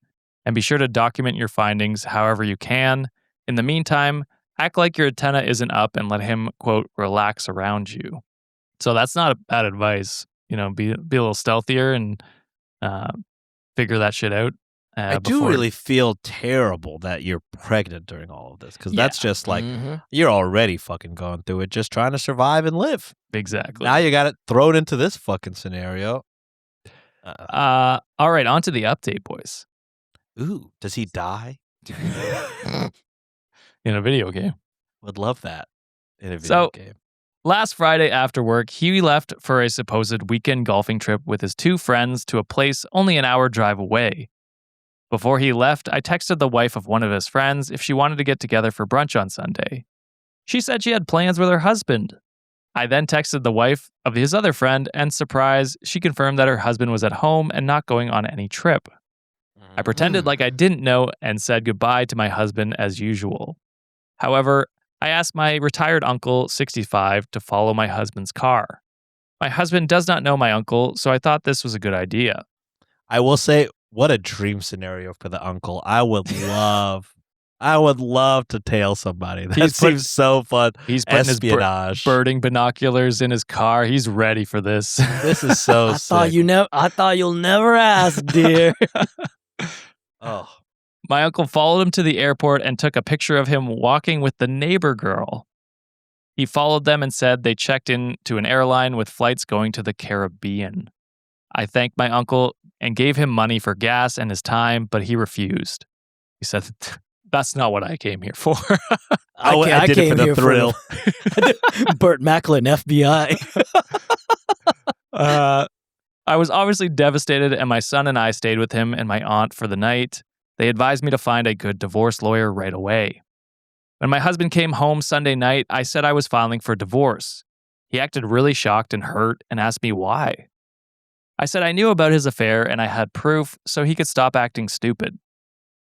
And be sure to document your findings however you can. In the meantime, act like your antenna isn't up and let him, quote, relax around you. So that's not bad advice. You know, be a little stealthier and figure that shit out. I do before- really feel terrible that you're pregnant during all of this because that's just like Mhm. you're already fucking going through it, just trying to survive and live. Exactly. Now you got it thrown into this fucking scenario. All right, on to the update, boys. Ooh, does he die? In a video game. Would love that in a video So- game. Last Friday after work, he left for a supposed weekend golfing trip with his 2 friends to a place only an hour drive away. Before he left, I texted the wife of one of his friends if she wanted to get together for brunch on Sunday. She said she had plans with her husband. I then texted the wife of his other friend, and surprise, she confirmed that her husband was at home and not going on any trip. I pretended like I didn't know and said goodbye to my husband as usual. However, I asked my retired uncle, 65, to follow my husband's car. My husband does not know my uncle, so I thought this was a good idea. I will say, what a dream scenario for the uncle. I would love to tail somebody. That He's putting- seems so fun. He's putting his Espionage. birding binoculars in his car. He's ready for this. This is so I sick. thought you'll never ask, dear. Oh, My uncle followed him to the airport and took a picture of him walking with the neighbor girl. He followed them and said they checked in to an airline with flights going to the Caribbean. I thanked my uncle and gave him money for gas and his time, but he refused. He said, that's not what I came here for. I did it for the thrill. Burt Macklin, FBI. I was obviously devastated, and my son and I stayed with him and my aunt for the night. They advised me to find a good divorce lawyer right away. When my husband came home Sunday night, I said I was filing for divorce. He acted really shocked and hurt and asked me why. I said I knew about his affair and I had proof so he could stop acting stupid.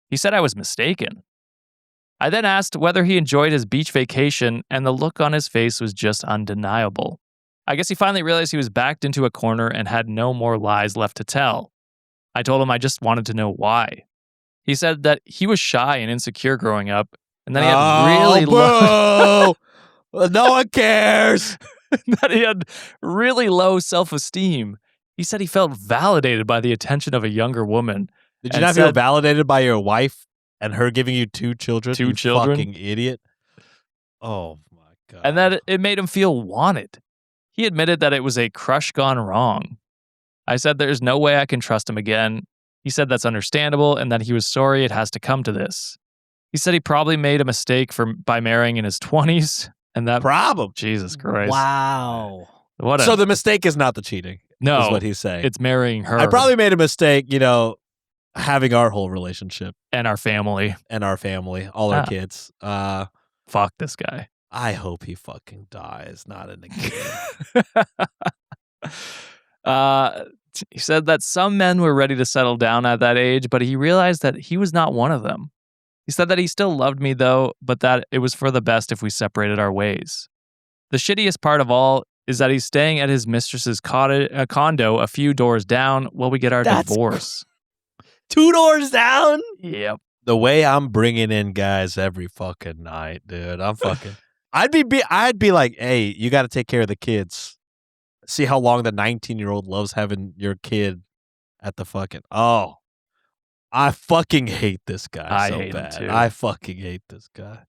He said I was mistaken. I then asked whether he enjoyed his beach vacation, and the look on his face was just undeniable. I guess he finally realized he was backed into a corner and had no more lies left to tell. I told him I just wanted to know why. He said that he was shy and insecure growing up, and that he had no one cares. that he had really low self-esteem. He said he felt validated by the attention of a younger woman. Did you not feel validated by your wife and her giving you 2 children? Two children? Fucking idiot. Oh my God. And that it made him feel wanted. He admitted that it was a crush gone wrong. I said there's no way I can trust him again. He said that's understandable and that he was sorry it has to come to this. He said he probably made a mistake by marrying in his 20s. And that problem. Jesus Christ. Wow. So the mistake is not the cheating. No. Is what he's saying. It's marrying her. I probably made a mistake, having our whole relationship. And our family. All our kids. Fuck this guy. I hope he fucking dies, not in the game. He said that some men were ready to settle down at that age, but he realized that he was not one of them. He said that he still loved me, though, but that it was for the best if we separated our ways. The shittiest part of all is that he's staying at his mistress's condo a few doors down while we get our divorce. 2 doors down? Yep. The way I'm bringing in guys every fucking night, dude. I'd be like, hey, you got to take care of the kids. See how long the 19-year-old loves having your kid at the fucking... Oh, I fucking hate this guy I hate him too. I fucking hate this guy.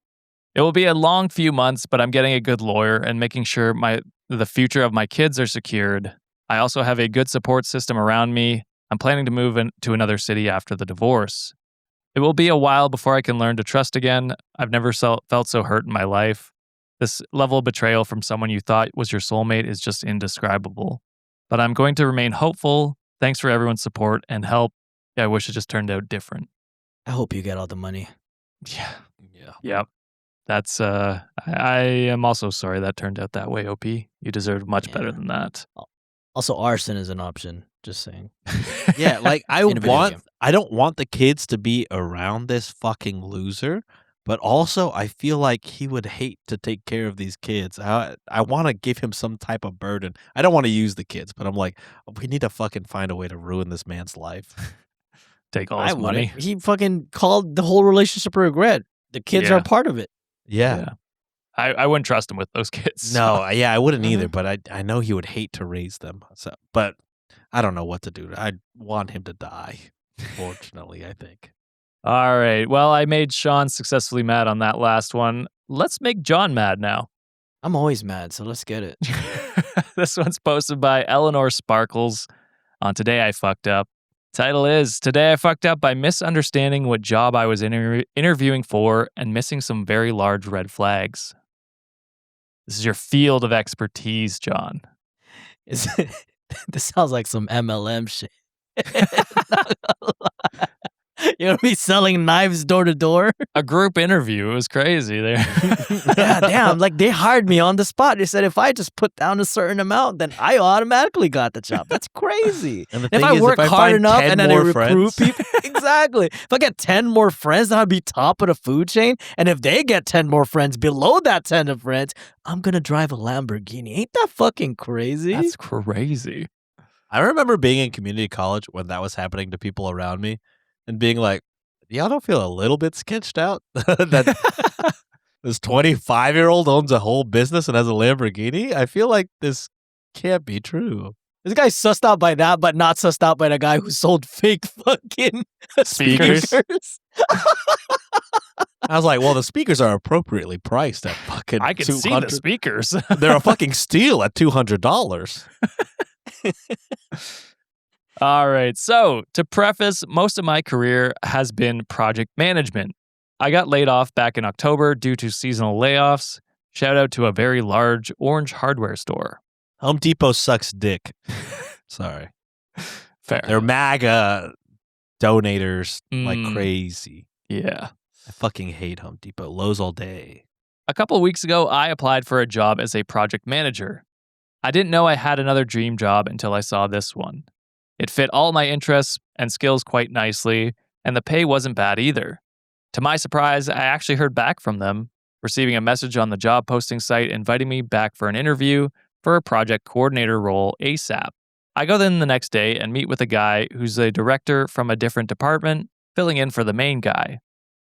It will be a long few months, but I'm getting a good lawyer and making sure the future of my kids are secured. I also have a good support system around me. I'm planning to move to another city after the divorce. It will be a while before I can learn to trust again. I've never felt so hurt in my life. This level of betrayal from someone you thought was your soulmate is just indescribable. But I'm going to remain hopeful. Thanks for everyone's support and help. Yeah, I wish it just turned out different. I hope you get all the money. Yeah. That's, I am also sorry that turned out that way, OP. You deserved much better than that. Also, arson is an option. Just saying. Yeah, like I don't want the kids to be around this fucking loser, but also I feel like he would hate to take care of these kids. I want to give him some type of burden. I don't want to use the kids, but I'm like, we need to fucking find a way to ruin this man's life. Take all his money. He fucking called the whole relationship a regret. The kids are part of it. Yeah. I wouldn't trust him with those kids. No, I wouldn't either, but I know he would hate to raise them. So, but I don't know what to do. I want him to die, fortunately, I think. All right. Well, I made Sean successfully mad on that last one. Let's make John mad now. I'm always mad, so let's get it. This one's posted by Eleanor Sparkles on Today I Fucked Up. Title is, Today I Fucked Up by misunderstanding what job I was interviewing for and missing some very large red flags. This is your field of expertise, John. This sounds like some MLM shit. You're going to be selling knives door to door? A group interview. It was crazy there. Yeah, damn. Like, they hired me on the spot. They said if I just put down a certain amount, then I automatically got the job. That's crazy. And if I work hard enough and then I recruit people. Exactly. If I get 10 more friends, then I'll be top of the food chain. And if they get 10 more friends below that 10 of friends, I'm going to drive a Lamborghini. Ain't that fucking crazy? That's crazy. I remember being in community college when that was happening to people around me. And being like, y'all don't feel a little bit sketched out that this 25-year-old owns a whole business and has a Lamborghini? I feel like this can't be true. This guy's sussed out by that, but not sussed out by the guy who sold fake fucking speakers. I was like, well, the speakers are appropriately priced at fucking I can see the speakers. They're a fucking steal at $200. All right. So, to preface, most of my career has been project management. I got laid off back in October due to seasonal layoffs. Shout out to a very large orange hardware store. Home Depot sucks dick. Sorry. Fair. They're MAGA donators like Mm. crazy. Yeah. I fucking hate Home Depot. Lowe's all day. A couple of weeks ago, I applied for a job as a project manager. I didn't know I had another dream job until I saw this one. It fit all my interests and skills quite nicely, and the pay wasn't bad either. To my surprise, I actually heard back from them, receiving a message on the job posting site inviting me back for an interview for a project coordinator role ASAP. I go then the next day and meet with a guy who's a director from a different department, filling in for the main guy.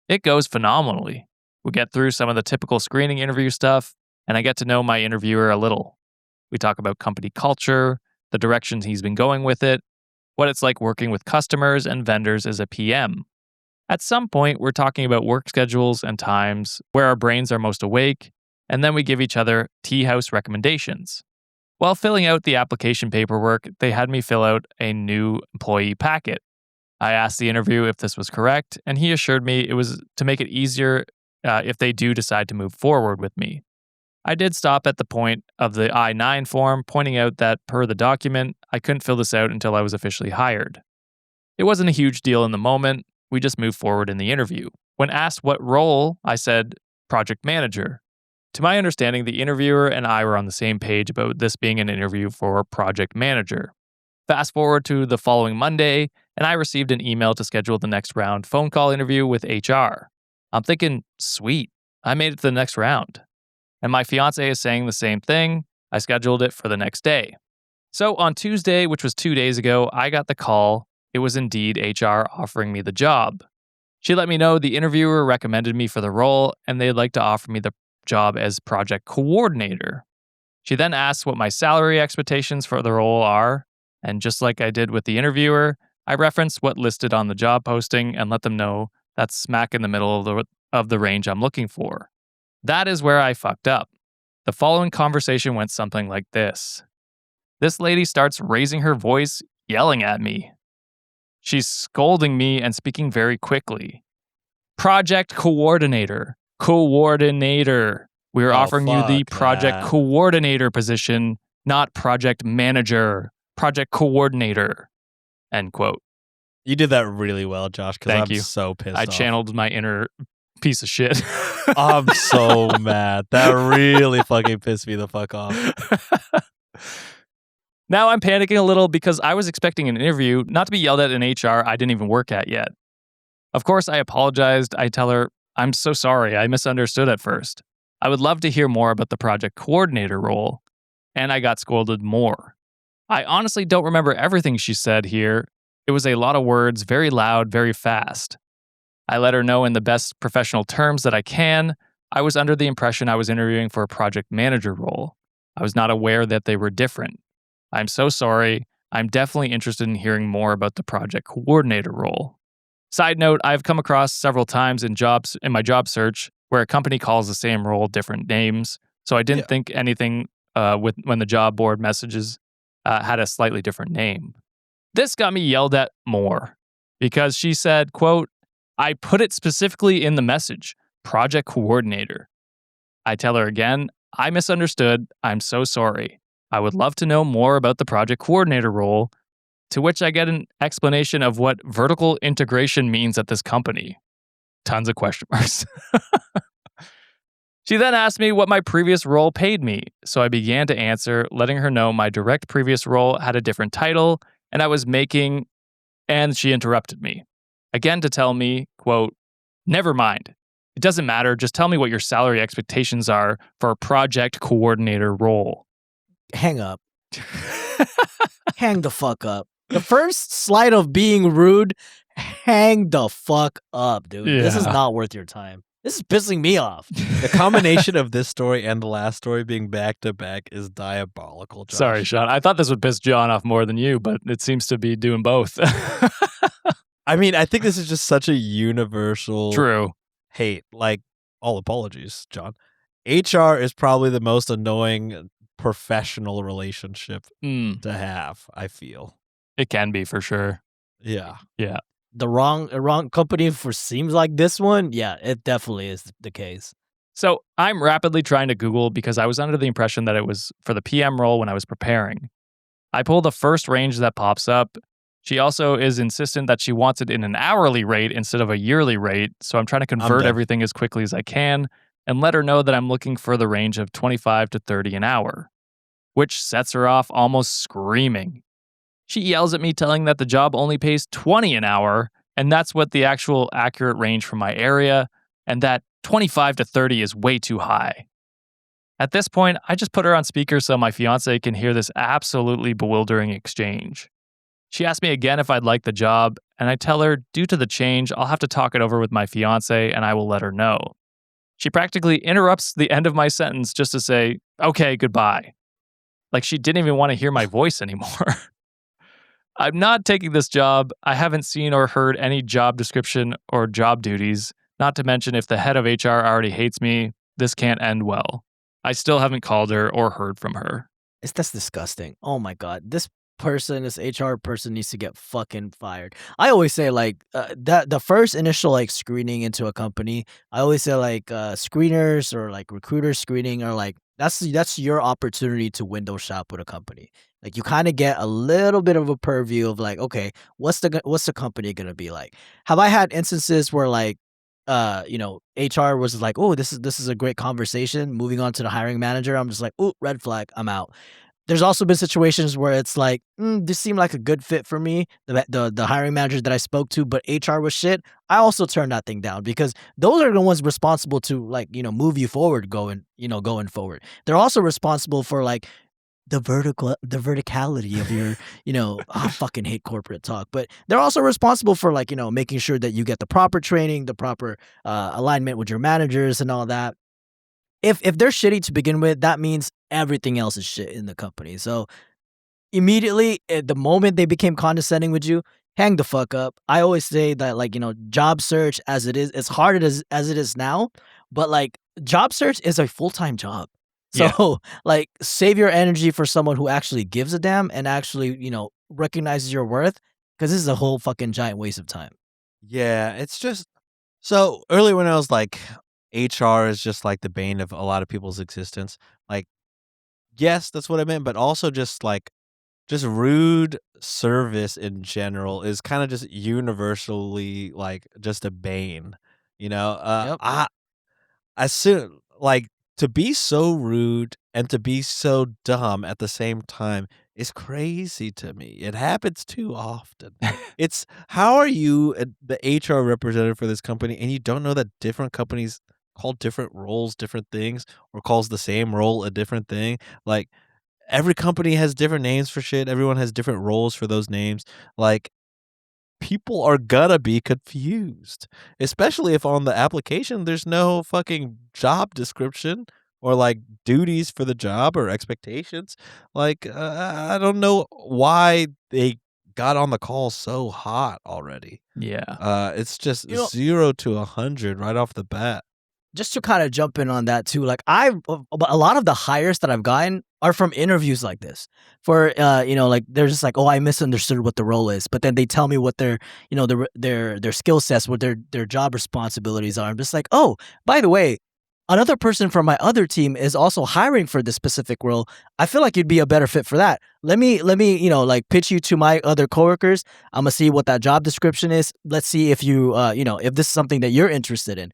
It goes phenomenally. We get through some of the typical screening interview stuff, and I get to know my interviewer a little. We talk about company culture, the directions he's been going with it, what it's like working with customers and vendors as a PM. At some point, we're talking about work schedules and times, where our brains are most awake, and then we give each other tea house recommendations. While filling out the application paperwork, they had me fill out a new employee packet. I asked the interview if this was correct, and he assured me it was to make it easier if they do decide to move forward with me. I did stop at the point of the I-9 form, pointing out that per the document, I couldn't fill this out until I was officially hired. It wasn't a huge deal in the moment, we just moved forward in the interview. When asked what role, I said, project manager. To my understanding, the interviewer and I were on the same page about this being an interview for project manager. Fast forward to the following Monday, and I received an email to schedule the next round phone call interview with HR. I'm thinking, sweet, I made it to the next round. And my fiance is saying the same thing. I scheduled it for the next day. So on Tuesday, which was 2 days ago, I got the call. It was indeed HR offering me the job. She let me know the interviewer recommended me for the role, and they'd like to offer me the job as project coordinator. She then asked what my salary expectations for the role are, and just like I did with the interviewer, I referenced what listed on the job posting and let them know that's smack in the middle of the range I'm looking for. That is where I fucked up. The following conversation went something like this. This lady starts raising her voice, yelling at me. She's scolding me and speaking very quickly. Project coordinator. Coordinator. We're offering you the project coordinator position, not project manager. Project coordinator. End quote. You did that really well, Josh, because Thank I'm you. so pissed I off. channeled my inner piece of shit. I'm so mad. That really fucking pissed me the fuck off. Now I'm panicking a little because I was expecting an interview, not to be yelled at in HR I didn't even work at yet. Of course, I apologized. I tell her, I'm so sorry. I misunderstood at first. I would love to hear more about the project coordinator role. And I got scolded more. I honestly don't remember everything she said here. It was a lot of words, very loud, very fast. I let her know in the best professional terms that I can. I was under the impression I was interviewing for a project manager role. I was not aware that they were different. I'm so sorry. I'm definitely interested in hearing more about the project coordinator role. Side note, I've come across several times in my job search where a company calls the same role different names, so I didn't think anything when the job board messages had a slightly different name. This got me yelled at more because she said, quote, I put it specifically in the message, project coordinator. I tell her again, I misunderstood. I'm so sorry. I would love to know more about the project coordinator role, to which I get an explanation of what vertical integration means at this company. Tons of question marks. She then asked me what my previous role paid me, so I began to answer, letting her know my direct previous role had a different title, and I was making, and she interrupted me. Again to tell me, quote, never mind. It doesn't matter, just tell me what your salary expectations are for a project coordinator role. Hang up. Hang the fuck up. The first slide of being rude, hang the fuck up, dude. This is not worth your time. This is pissing me off. The combination of this story and the last story being back to back is diabolical, Josh. Sorry, Sean. I thought this would piss John off more than you, but it seems to be doing both. I mean, I think this is just such a universal True. hate. Like, all apologies, John. HR is probably the most annoying professional relationship to have, I feel. It can be for sure. Yeah. Yeah. The wrong company for seems like this one. Yeah, it definitely is the case. So I'm rapidly trying to Google because I was under the impression that it was for the PM role when I was preparing. I pull the first range that pops up. She also is insistent that she wants it in an hourly rate instead of a yearly rate, so I'm trying to convert done. everything as quickly as I can and let her know that I'm looking for the range of 25 to 30 an hour, which sets her off almost screaming. She yells at me telling that the job only pays 20 an hour, and that's what the actual accurate range for my area, and that 25 to 30 is way too high. At this point, I just put her on speaker so my fiance can hear this absolutely bewildering exchange. She asks me again if I'd like the job, and I tell her, due to the change, I'll have to talk it over with my fiance and I will let her know. She practically interrupts the end of my sentence just to say, okay, goodbye. Like she didn't even want to hear my voice anymore. I'm not taking this job. I haven't seen or heard any job description or job duties, not to mention if the head of HR already hates me, this can't end well. I still haven't called her or heard from her. That's disgusting. Oh my god, this HR person needs to get fucking fired. I always say like that the first initial like screening into a company. I always say like screeners or like recruiter screening are like that's your opportunity to window shop with a company. Like you kind of get a little bit of a purview of like, okay, what's the company gonna be like? Have I had instances where like HR was like, oh, this is a great conversation. Moving on to the hiring manager, I'm just like, oh, red flag, I'm out. There's also been situations where it's like, this seemed like a good fit for me, the hiring manager that I spoke to, but HR was shit. I also turned that thing down because those are the ones responsible to like, move you forward going forward. They're also responsible for like the verticality of your, I fucking hate corporate talk, but they're also responsible for like, making sure that you get the proper training, the proper alignment with your managers and all that. If they're shitty to begin with, that means everything else is shit in the company. So immediately, at the moment they became condescending with you, hang the fuck up. I always say that like, job search as it is, as hard as it is now, but like job search is a full-time job. So like save your energy for someone who actually gives a damn and actually, recognizes your worth, because this is a whole fucking giant waste of time. Yeah, it's just so earlier when I was like, HR is just like the bane of a lot of people's existence. Like, yes, that's what I meant, but also just like, just rude service in general is kind of just universally like just a bane. Yep. I soon like to be so rude and to be so dumb at the same time is crazy to me. It happens too often. It's how are you the HR representative for this company and you don't know that different companies call different roles different things or calls the same role a different thing? Like every company has different names for shit. Everyone has different roles for those names. Like people are gonna be confused, especially if on the application there's no fucking job description or like duties for the job or expectations. Like I don't know why they got on the call so hot already. Yeah. It's just 0 to 100 right off the bat. Just to kind of jump in on that too, like a lot of the hires that I've gotten are from interviews like this. For like they're just like, oh, I misunderstood what the role is, but then they tell me what their their skill sets, what their job responsibilities are. I'm just like, oh, by the way, another person from my other team is also hiring for this specific role. I feel like you'd be a better fit for that. Let me like pitch you to my other coworkers. I'm gonna see what that job description is. Let's see if you if this is something that you're interested in.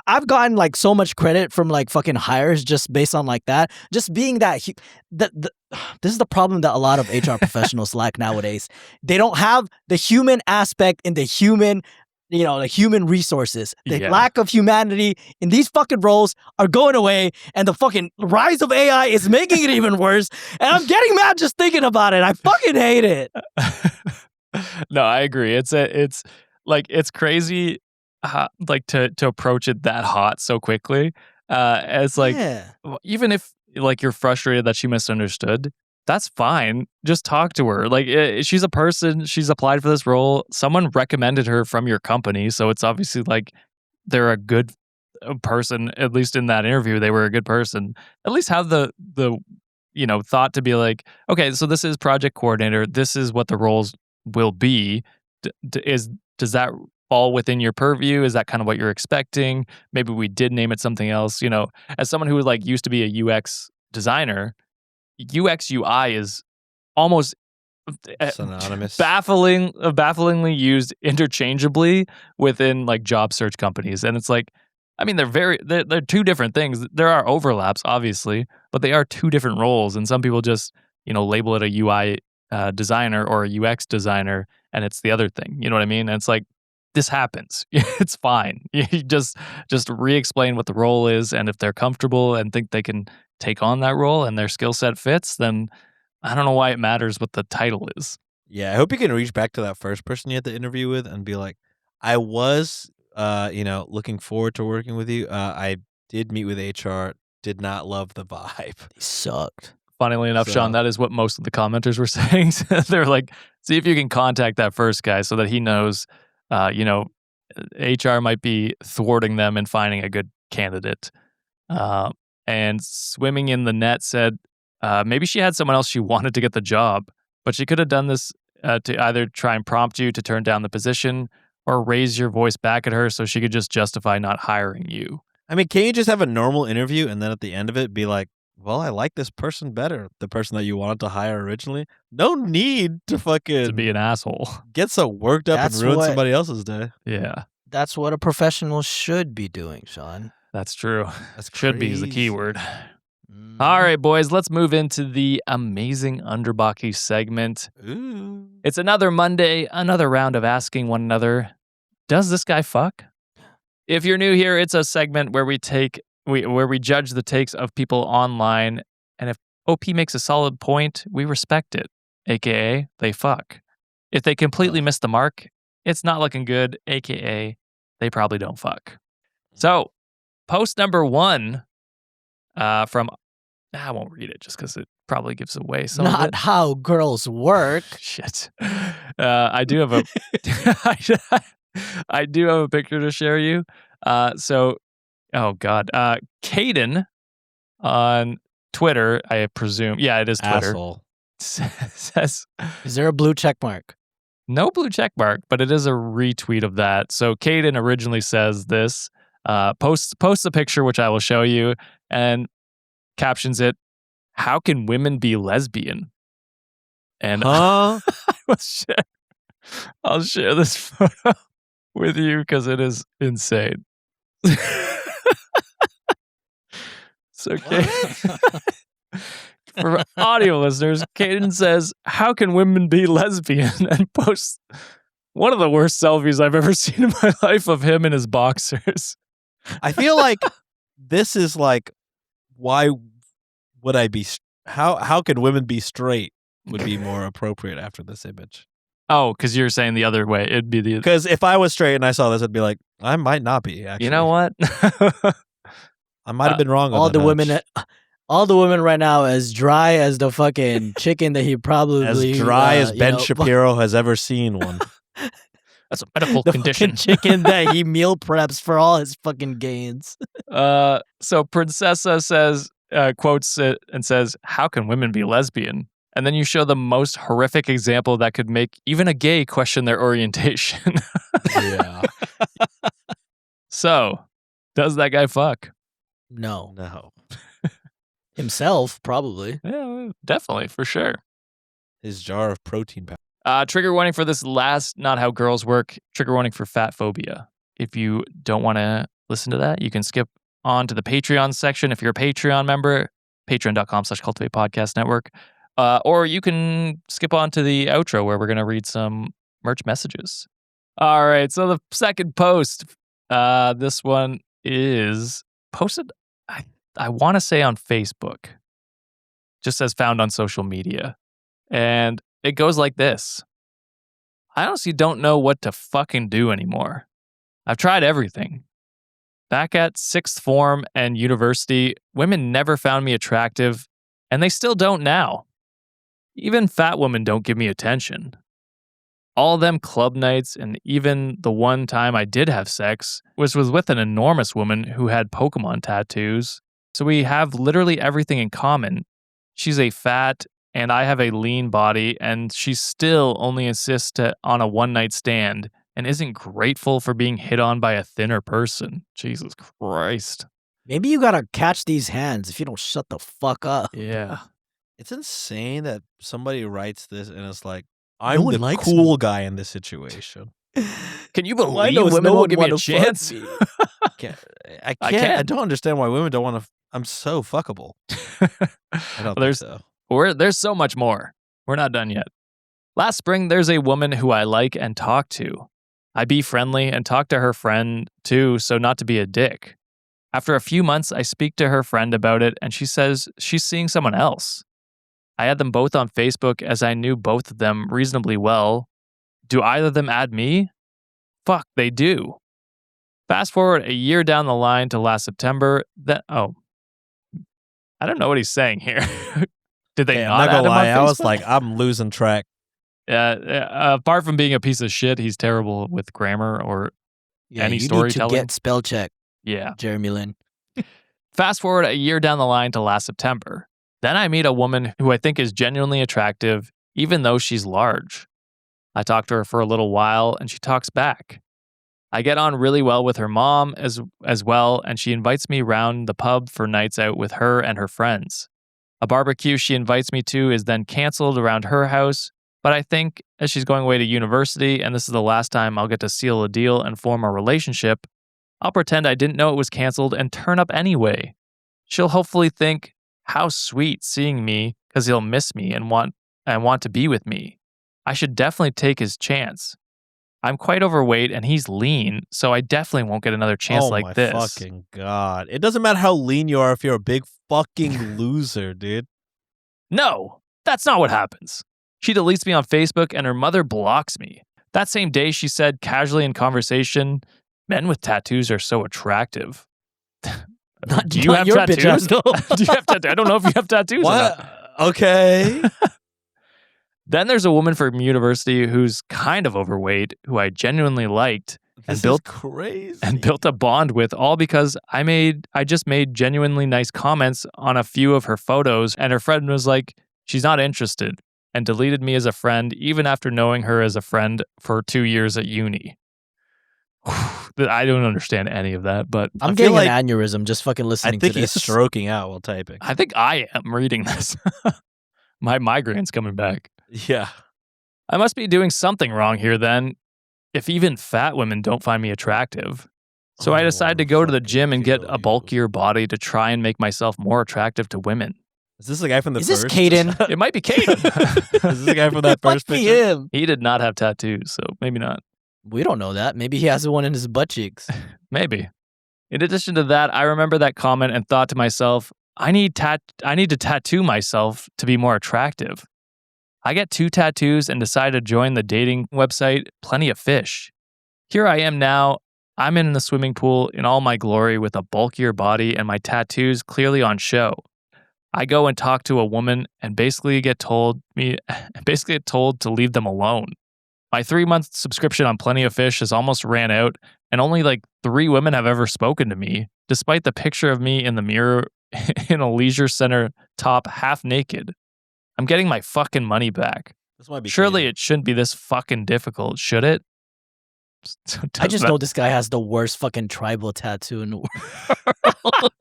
I've gotten like so much credit from like fucking hires just based on like that. Just being that, this is the problem that a lot of HR professionals lack nowadays. They don't have the human aspect in the human, the human resources. The lack of humanity in these fucking roles are going away, and the fucking rise of AI is making it even worse. And I'm getting mad just thinking about it. I fucking hate it. No, I agree. It's like it's crazy. Like to approach it that hot so quickly. It's like even if like you're frustrated that she misunderstood, that's fine. Just talk to her. Like she's a person. She's applied for this role. Someone recommended her from your company, so it's obviously like they're a good person. At least in that interview, they were a good person. At least have the thought to be like, okay, so this is project coordinator. This is what the roles will be. Does that fall within your purview? Is that kind of what you're expecting? Maybe we did name it something else. As someone who like used to be a UX designer, UX UI is almost synonymous, bafflingly used interchangeably within like job search companies, and it's like, I mean, they're two different things. There are overlaps, obviously, but they are two different roles, and some people just label it a UI designer or a UX designer, and it's the other thing. You know what I mean? And it's like, this happens. It's fine. You just re-explain what the role is, and if they're comfortable and think they can take on that role and their skill set fits, then I don't know why it matters what the title is. Yeah, I hope you can reach back to that first person you had the interview with and be like, I was, looking forward to working with you. I did meet with HR, did not love the vibe. They sucked. Funnily enough, Sean, that is what most of the commenters were saying. They're like, see if you can contact that first guy so that he knows, HR might be thwarting them in finding a good candidate. And Swimming in the Net said, maybe she had someone else she wanted to get the job, but she could have done this to either try and prompt you to turn down the position or raise your voice back at her so she could just justify not hiring you. I mean, can't you just have a normal interview and then at the end of it be like, well, I like this person better, the person that you wanted to hire originally? No need to fucking... to be an asshole. Get so worked up and ruin somebody else's day. Yeah. That's what a professional should be doing, Sean. That's true. That's should be is the key word. All right, boys, let's move into the amazing Underbaki segment. Ooh. It's another Monday, another round of asking one another, does this guy fuck? If you're new here, it's a segment where we judge the takes of people online, and if OP makes a solid point, we respect it, aka they fuck. If they completely miss the mark, it's not looking good, aka they probably don't fuck. So, post number 1 from... I won't read it just because it probably gives away some of it. Not how girls work. Shit. I do have a I do have a picture to share you. Oh God. Caden on Twitter, I presume. Yeah, it is Twitter. Asshole. Says, is there a blue check mark? No blue check mark, but it is a retweet of that. So Caden originally says this, posts a picture, which I will show you, and captions it, how can women be lesbian? And I'll share this photo with you because it is insane. So for audio listeners, Caden says, how can women be lesbian? And posts one of the worst selfies I've ever seen in my life of him in his boxers. I feel like this is like, why would I be... How could women be straight would be more appropriate after this image. Oh, because you're saying the other way. It'd be the... Because if I was straight and I saw this, I'd be like, I might not be, actually. You know what? I might have been wrong on all that the women all the women right now as dry as the fucking chicken that he probably... As dry as Ben Shapiro has ever seen one. That's a medical the condition. Chicken that he meal preps for all his fucking gains. So Princessa says, quotes it and says, how can women be lesbian? And then you show the most horrific example that could make even a gay question their orientation. Yeah. So, does that guy fuck? No. Himself, probably. Yeah, definitely, for sure. His jar of protein powder. Trigger warning for this last Not How Girls Work. Trigger warning for fat phobia. If you don't want to listen to that, you can skip on to the Patreon section. If you're a Patreon member, patreon.com/Cultivate Podcast Network. Or you can skip on to the outro where we're going to read some merch messages. All right, so the second post, this one is posted, I want to say on Facebook, just as found on social media. And it goes like this. I honestly don't know what to fucking do anymore. I've tried everything. Back at 6th form and university, women never found me attractive, and they still don't now. Even fat women don't give me attention. All them club nights, and even the one time I did have sex, was with an enormous woman who had Pokemon tattoos. So we have literally everything in common, She's a fat and I have a lean body, and she still only insists on a one-night stand and isn't grateful for being hit on by a thinner person. Jesus Christ. Maybe you gotta catch these hands if you don't shut the fuck up. Yeah. It's insane that somebody writes this and it's like, I'm one the likes cool guy in this situation. Can you I believe know women no won't one give me a wanna fuck chance? me. I I can't. I can. don't understand why women don't want to. I'm so fuckable. I don't think so. There's so much more. We're not done yet. Last spring, there's a woman who I like and talk to. I be friendly and talk to her friend too, so not to be a dick. After a few months, I speak to her friend about it, and she says she's seeing someone else. I add them both on Facebook as I knew both of them reasonably well. Do either of them add me? Fuck, they do. Fast forward a year down the line to last September. I don't know what he's saying here. Did they Hey, not I'm not add gonna him lie. on I was Facebook? like, I'm losing track. Apart from being a piece of shit, he's terrible with grammar or Yeah, any you need to storytelling. get spell check, Yeah. Jeremy Lin. Fast forward a year down the line to last September. Then I meet a woman who I think is genuinely attractive, even though she's large. I talk to her for a little while, and she talks back. I get on really well with her mom as well, and she invites me round the pub for nights out with her and her friends. A barbecue she invites me to is then canceled around her house, but I think as she's going away to university and this is the last time I'll get to seal a deal and form a relationship, I'll pretend I didn't know it was canceled and turn up anyway. She'll hopefully think, how sweet seeing me because he'll miss me and want to be with me. I should definitely take his chance. I'm quite overweight and he's lean, so I definitely won't get another chance like my this. Fucking God. It doesn't matter how lean you are if you're a big fucking loser, dude. No, that's not what happens. She deletes me on Facebook and her mother blocks me. That same day, she said casually in conversation, men with tattoos are so attractive. Do you have your tattoos? bitch ass, though. Do you have tattoos? I don't know if you have tattoos or not. What? Okay. Then there's a woman from university who's kind of overweight, who I genuinely liked This built- is crazy. and built a bond with, all because I just made genuinely nice comments on a few of her photos, and her friend was like, she's not interested, and deleted me as a friend even after knowing her as a friend for 2 years at uni. I don't understand any of that, but I'm I getting feel an aneurysm just fucking I listening think to he's this. stroking out while typing. I think I am reading this. My migraine's coming back. Yeah. I must be doing something wrong here then, if even fat women don't find me attractive. So I decide to go to the gym and get a bulkier body to try and make myself more attractive to women. Is this the guy from the Is first? this Caden? It might be Caden. Is this the guy from that first Might be picture? him. He did not have tattoos, so maybe not. We don't know that. Maybe he has one in his butt cheeks. Maybe. In addition to that, I remember that comment and thought to myself, I need to tattoo myself to be more attractive. I get 2 tattoos and decide to join the dating website Plenty of Fish. Here I am now. I'm in the swimming pool in all my glory with a bulkier body and my tattoos clearly on show. I go and talk to a woman and basically get told to leave them alone. My 3-month subscription on Plenty of Fish has almost ran out, and only like 3 women have ever spoken to me, despite the picture of me in the mirror in a leisure center top half naked. I'm getting my fucking money back. This might be Surely Caden. it shouldn't be this fucking difficult, should it? So I does just that- know this guy has the worst fucking tribal tattoo in the world.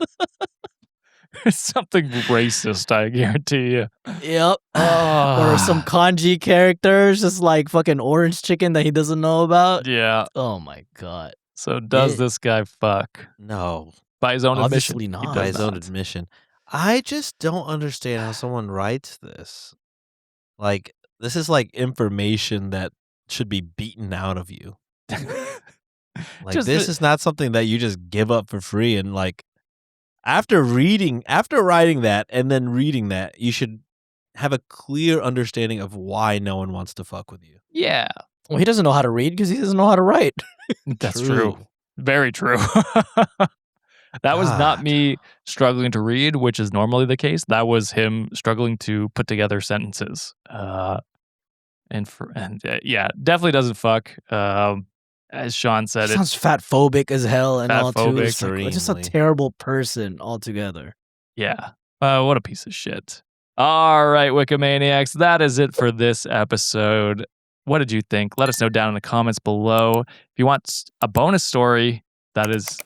It's something racist, I guarantee you. Yep. Oh. Or some kanji characters, just like fucking orange chicken that he doesn't know about. Yeah. Oh my god. So does Yeah. this guy fuck? No. By his own Obviously admission? not. He By By does his own not. admission. I just don't understand how someone writes this. Like, this is like information that should be beaten out of you. Like, Just this the- is not something that you just give up for free. And like, after writing that and then reading that, you should have a clear understanding of why no one wants to fuck with you. Yeah, Well, he doesn't know how to read because he doesn't know how to write. that's true. Very true. That was not God. me struggling to read, which is normally the case. That was him struggling to put together sentences. Yeah, definitely doesn't fuck. As Sean said, He sounds fat phobic as hell and all too. Fatphobic, It's like, just a extremely. terrible person altogether. yeah. What a piece of shit. All right, Wikimaniacs, that is it for this episode. What did you think? Let us know down in the comments below. If you want a bonus story that is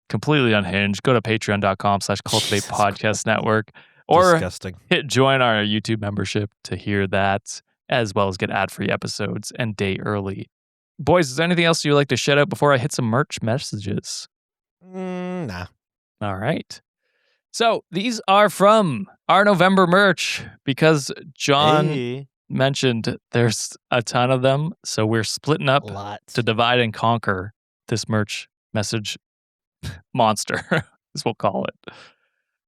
completely unhinged, go to patreon.com/Cultivate Podcast Network or Disgusting. hit join our YouTube membership to hear that, as well as get ad-free episodes and day early. Boys, is there anything else you'd like to shout out before I hit some merch messages? Nah. All right. So these are from our November merch because John Hey. mentioned there's a ton of them. So we're splitting up A lot. to divide and conquer this merch message monster, as we'll call it.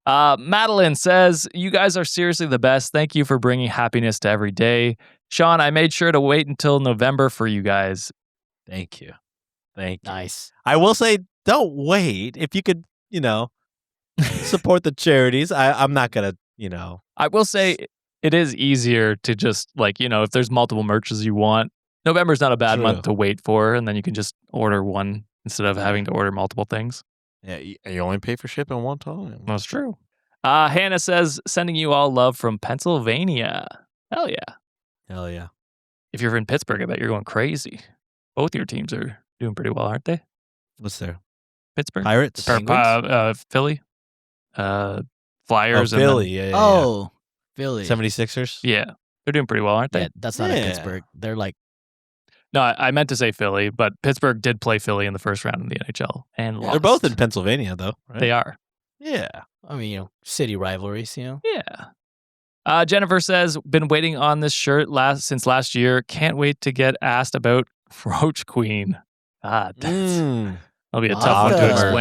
Madeline says, you guys are seriously the best. Thank you for bringing happiness to every day. Sean, I made sure to wait until November for you guys. Thank you. Thank you. Nice. I will say, don't wait. If you could, support the charities. I'm not going to, I will say it is easier to just if there's multiple merches you want, November's not a bad True. month to wait for, and then you can just order one instead of having to order multiple things. Yeah, you only pay for shipping one time. That's true. Hannah says, sending you all love from Pennsylvania. Hell yeah. Hell yeah. If you're in Pittsburgh, I bet you're going crazy. Both your teams are doing pretty well, aren't they? What's there? Pittsburgh? Pirates? Philly? Flyers? Oh, Philly. Yeah. Oh, Philly. 76ers? Yeah. They're doing pretty well, aren't they? Yeah, that's not in Yeah. Pittsburgh. They're like, No, I meant to say Philly, but Pittsburgh did play Philly in the first round in the NHL and lost. They're both in Pennsylvania, though, right? They are. Yeah. I mean, city rivalries, Yeah. Jennifer says, been waiting on this shirt since last year. Can't wait to get asked about Roach Queen. God, that'll be a tough one to Awesome.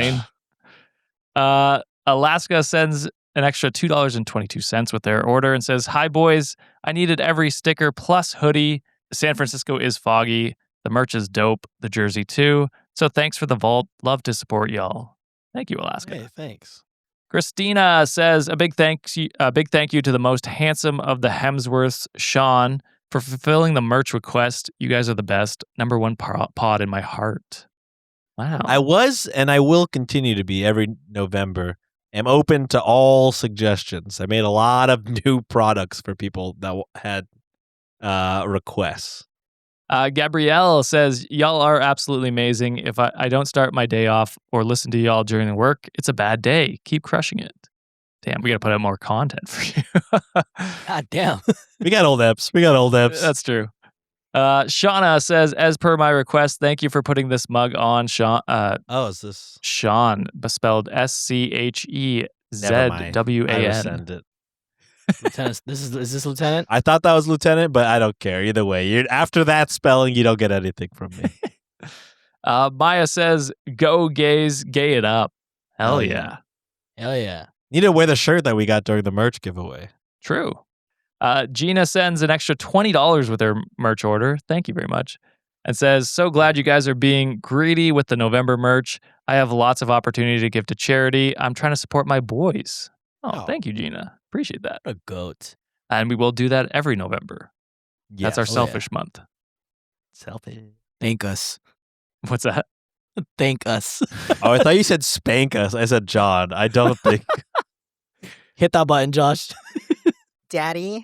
explain. Alaska sends an extra $2.22 with their order and says, hi, boys. I needed every sticker plus hoodie. San Francisco is foggy. The merch is dope. The jersey, too. So thanks for the vault. Love to support y'all. Thank you, Alaska. Hey, thanks. Christina says, a big thank you to the most handsome of the Hemsworths, Sean, for fulfilling the merch request. You guys are the best. Number one pod in my heart. Wow. I was and I will continue to be every November. I'm open to all suggestions. I made a lot of new products for people that had requests. Gabrielle says, y'all are absolutely amazing. If I don't start my day off or listen to y'all during the work, it's a bad day. Keep crushing it. Damn, we got to put out more content for you. God damn. We got old eps. That's true. Shauna says, as per my request, thank you for putting this mug on, Sean. Is this? Sean, spelled SCHEZWAN. Resend it. Lieutenant, is this Lieutenant? I thought that was Lieutenant, but I don't care. Either way, after that spelling, you don't get anything from me. Maya says, go gays, gay it up. Hell Hell yeah. yeah. Hell yeah. You need to wear the shirt that we got during the merch giveaway. True. Gina sends an extra $20 with her merch order. Thank you very much. And says, so glad you guys are being greedy with the November merch. I have lots of opportunity to give to charity. I'm trying to support my boys. Oh, thank you, Gina. Appreciate that. What a goat. And we will do that every November. That's our Yes. selfish month. Selfish. Thank us. What's that? Thank us. Oh, I thought you said spank us. I said John. I don't think. Hit that button, Josh. Daddy.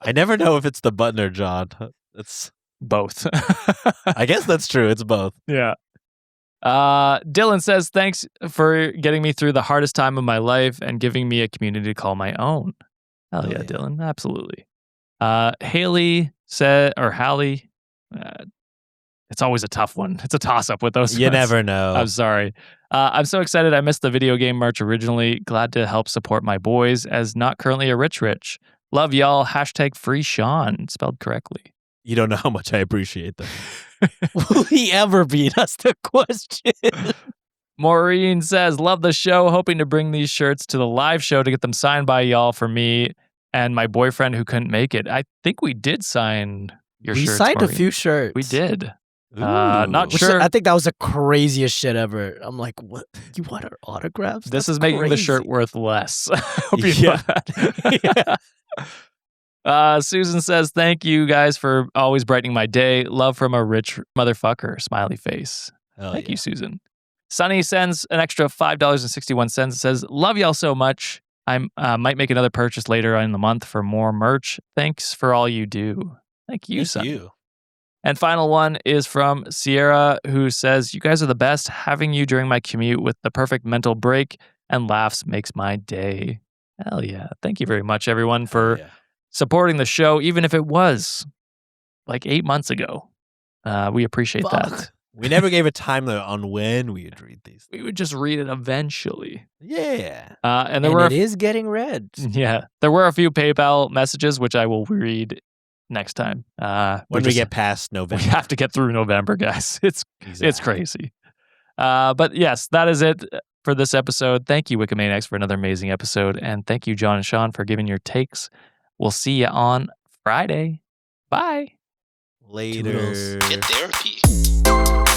I never know if it's the button or John. It's Both. I guess that's true. It's both. Yeah. Dylan says, thanks for getting me through the hardest time of my life and giving me a community to call my own. Hell yeah, Dylan. Absolutely. Haley said, or Hallie, it's always a tough one. It's a toss-up with those You ones. never know. I'm sorry. I'm so excited I missed the video game merch originally. Glad to help support my boys as not currently a rich. Love y'all. # free Sean, spelled correctly. You don't know how much I appreciate that. Will he ever be? That's the question. Maureen says, love the show. Hoping to bring these shirts to the live show to get them signed by y'all for me and my boyfriend who couldn't make it. I think we did sign your We shirts, signed Maureen. a few shirts. We did. Ooh. Not Which sure. I think that was the craziest shit ever. I'm like, what? You want our autographs? This That's is making the crazy. shirt worth less. I hope you know Yeah. that. Susan says, thank you guys for always brightening my day. Love from a rich motherfucker. Smiley face. Hell Thank yeah. you, Susan. Sunny sends an extra $5.61 and says, love y'all so much. I might make another purchase later in the month for more merch. Thanks for all you do. Thank you, son. Thank you. And final one is from Sierra, who says, "You guys are the best. Having you during my commute with the perfect mental break and laughs makes my day." Hell yeah. Thank you very much, everyone, for supporting the show, even if it was like 8 months ago. We appreciate that. We never gave a time limit on when we would read these. We would just read it eventually. Yeah. And there were it is getting read. Yeah. There were a few PayPal messages, which I will read next time. When we get past November. We have to get through November, guys. It's crazy. But yes, that is it for this episode. Thank you, Wikimaniacs, for another amazing episode. And thank you, John and Sean, for giving your takes. We'll see you on Friday. Bye. Later. Toodles. Get therapy.